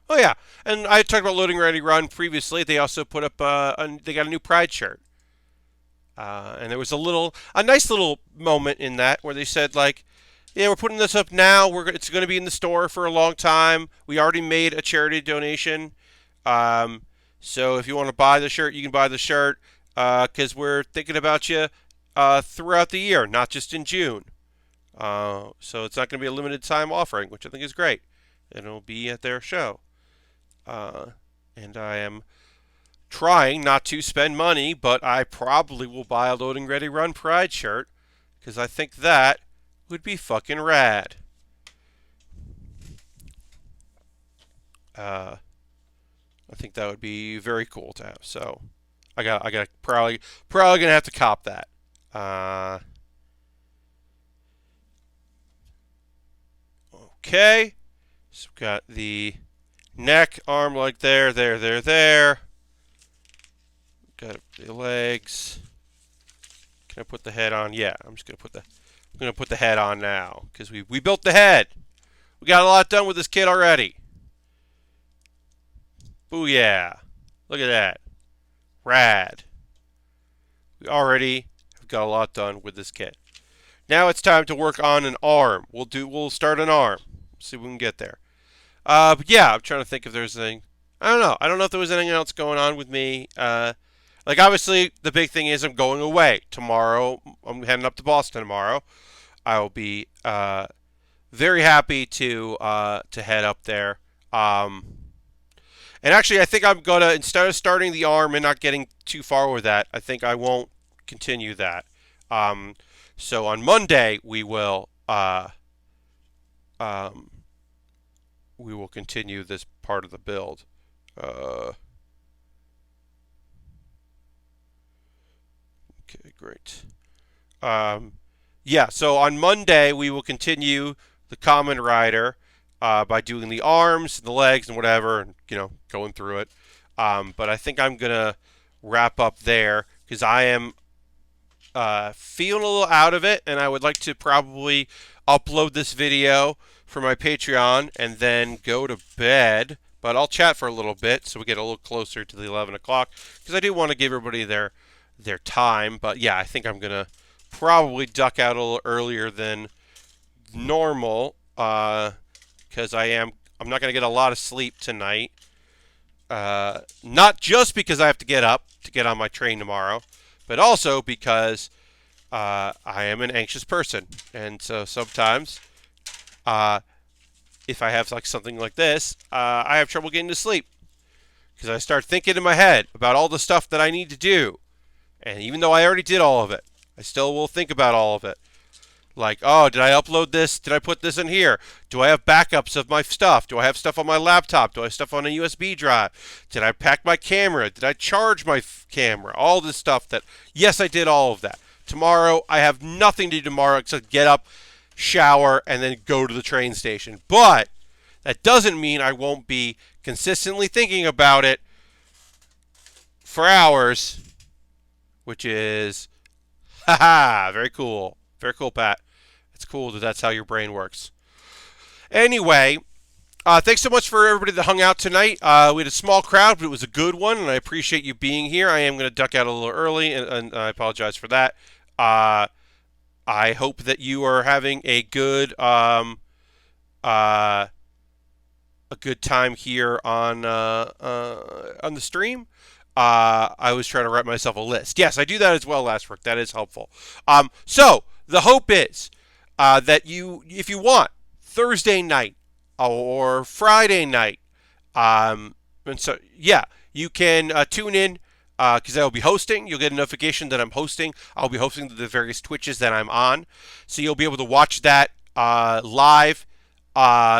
Oh yeah, and I talked about Loading Ready Run previously. They also put up they got a new Pride shirt. And there was a nice little moment in that where they said like, yeah, we're putting this up now. It's going to be in the store for a long time. We already made a charity donation, um, so if you want to buy the shirt, you can buy the shirt because we're thinking about you throughout the year, not just in June. So it's not going to be a limited time offering, which I think is great. And it'll be at their show. Uh, and I am trying not to spend money, but I probably will buy a Loading Ready Run Pride shirt because I think that would be fucking rad. Uh, I think that would be very cool to have. So I got probably gonna have to cop that. Uh, okay, so we've got the neck, arm like there. Got the legs. Can I put the head on? Yeah, I'm gonna put the head on now because we built the head. We got a lot done with this kit already. Booyah! Look at that, rad. We already have got a lot done with this kit. Now it's time to work on an arm. We'll start an arm. See if we can get there. But yeah, I'm trying to think if there's anything. I don't know. I don't know if there was anything else going on with me. Like obviously the big thing is I'm going away tomorrow. I'm heading up to Boston tomorrow. I will be very happy to head up there. And actually, I think I'm gonna instead of starting the arm and not getting too far with that, I think I won't continue that. Um, so on Monday um, we will continue this part of the build. Okay, great. Yeah, so on Monday we will continue the Common Rider by doing the arms and the legs and whatever, and going through it. But I think I'm gonna wrap up there because I am feeling a little out of it, and I would like to probably upload this video for my Patreon and then go to bed. But I'll chat for a little bit so we get a little closer to the 11 o'clock because I do want to give everybody their time. But yeah, I think I'm gonna probably duck out a little earlier than normal because I'm not gonna get a lot of sleep tonight. Not just because I have to get up to get on my train tomorrow, but also because I am an anxious person, and so sometimes if I have like something like this, I have trouble getting to sleep because I start thinking in my head about all the stuff that I need to do, and even though I already did all of it, I still will think about all of it. Like, oh, did I upload this? Did I put this in here? Do I have backups of my stuff? Do I have stuff on my laptop? Do I have stuff on a USB drive? Did I pack my camera? Did I charge my camera? All this stuff that, yes, I did all of that. Tomorrow, I have nothing to do tomorrow except get up, shower, and then go to the train station. But that doesn't mean I won't be consistently thinking about it for hours, which is, haha, very cool. Very cool, Pat. It's cool that that's how your brain works. Anyway, thanks so much for everybody that hung out tonight. We had a small crowd, but it was a good one, and I appreciate you being here. I am going to duck out a little early, and I apologize for that. I hope that you are having a good time here on the stream. I was trying to write myself a list. Yes, I do that as well, Last Work. That is helpful. So the hope is that you, if you want, Thursday night or Friday night, and so yeah, you can tune in because I will be hosting. You'll get a notification that I'm hosting. I'll be hosting the various Twitches that I'm on, so you'll be able to watch that live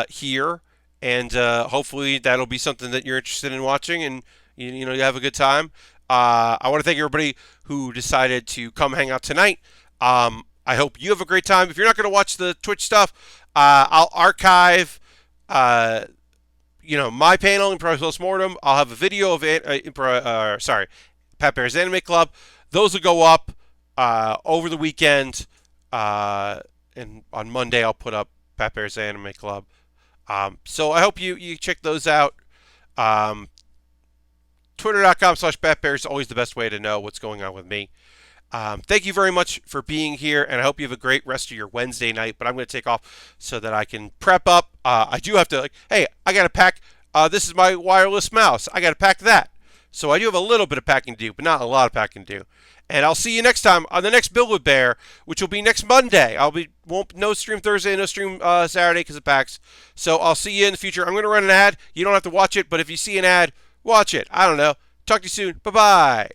here, and hopefully that'll be something that you're interested in watching, and you know you have a good time. I want to thank everybody who decided to come hang out tonight. I hope you have a great time. If you're not going to watch the Twitch stuff, I'll archive. My panel, Improv Postmortem. I'll have a video of it. Pat Baer's Anime Club. Those will go up over the weekend, and on Monday I'll put up Pat Baer's Anime Club. So I hope you check those out. Twitter.com/BatBear is always the best way to know what's going on with me. Thank you very much for being here, and I hope you have a great rest of your Wednesday night. But I'm going to take off so that I can prep up. I do have to, hey, I got to pack. This is my wireless mouse. I got to pack that. So I do have a little bit of packing to do, but not a lot of packing to do. And I'll see you next time on the next Build with Baer, which will be next Monday. No stream Thursday, no stream Saturday because of PAX. So I'll see you in the future. I'm going to run an ad. You don't have to watch it, but if you see an ad, watch it. I don't know. Talk to you soon. Bye-bye.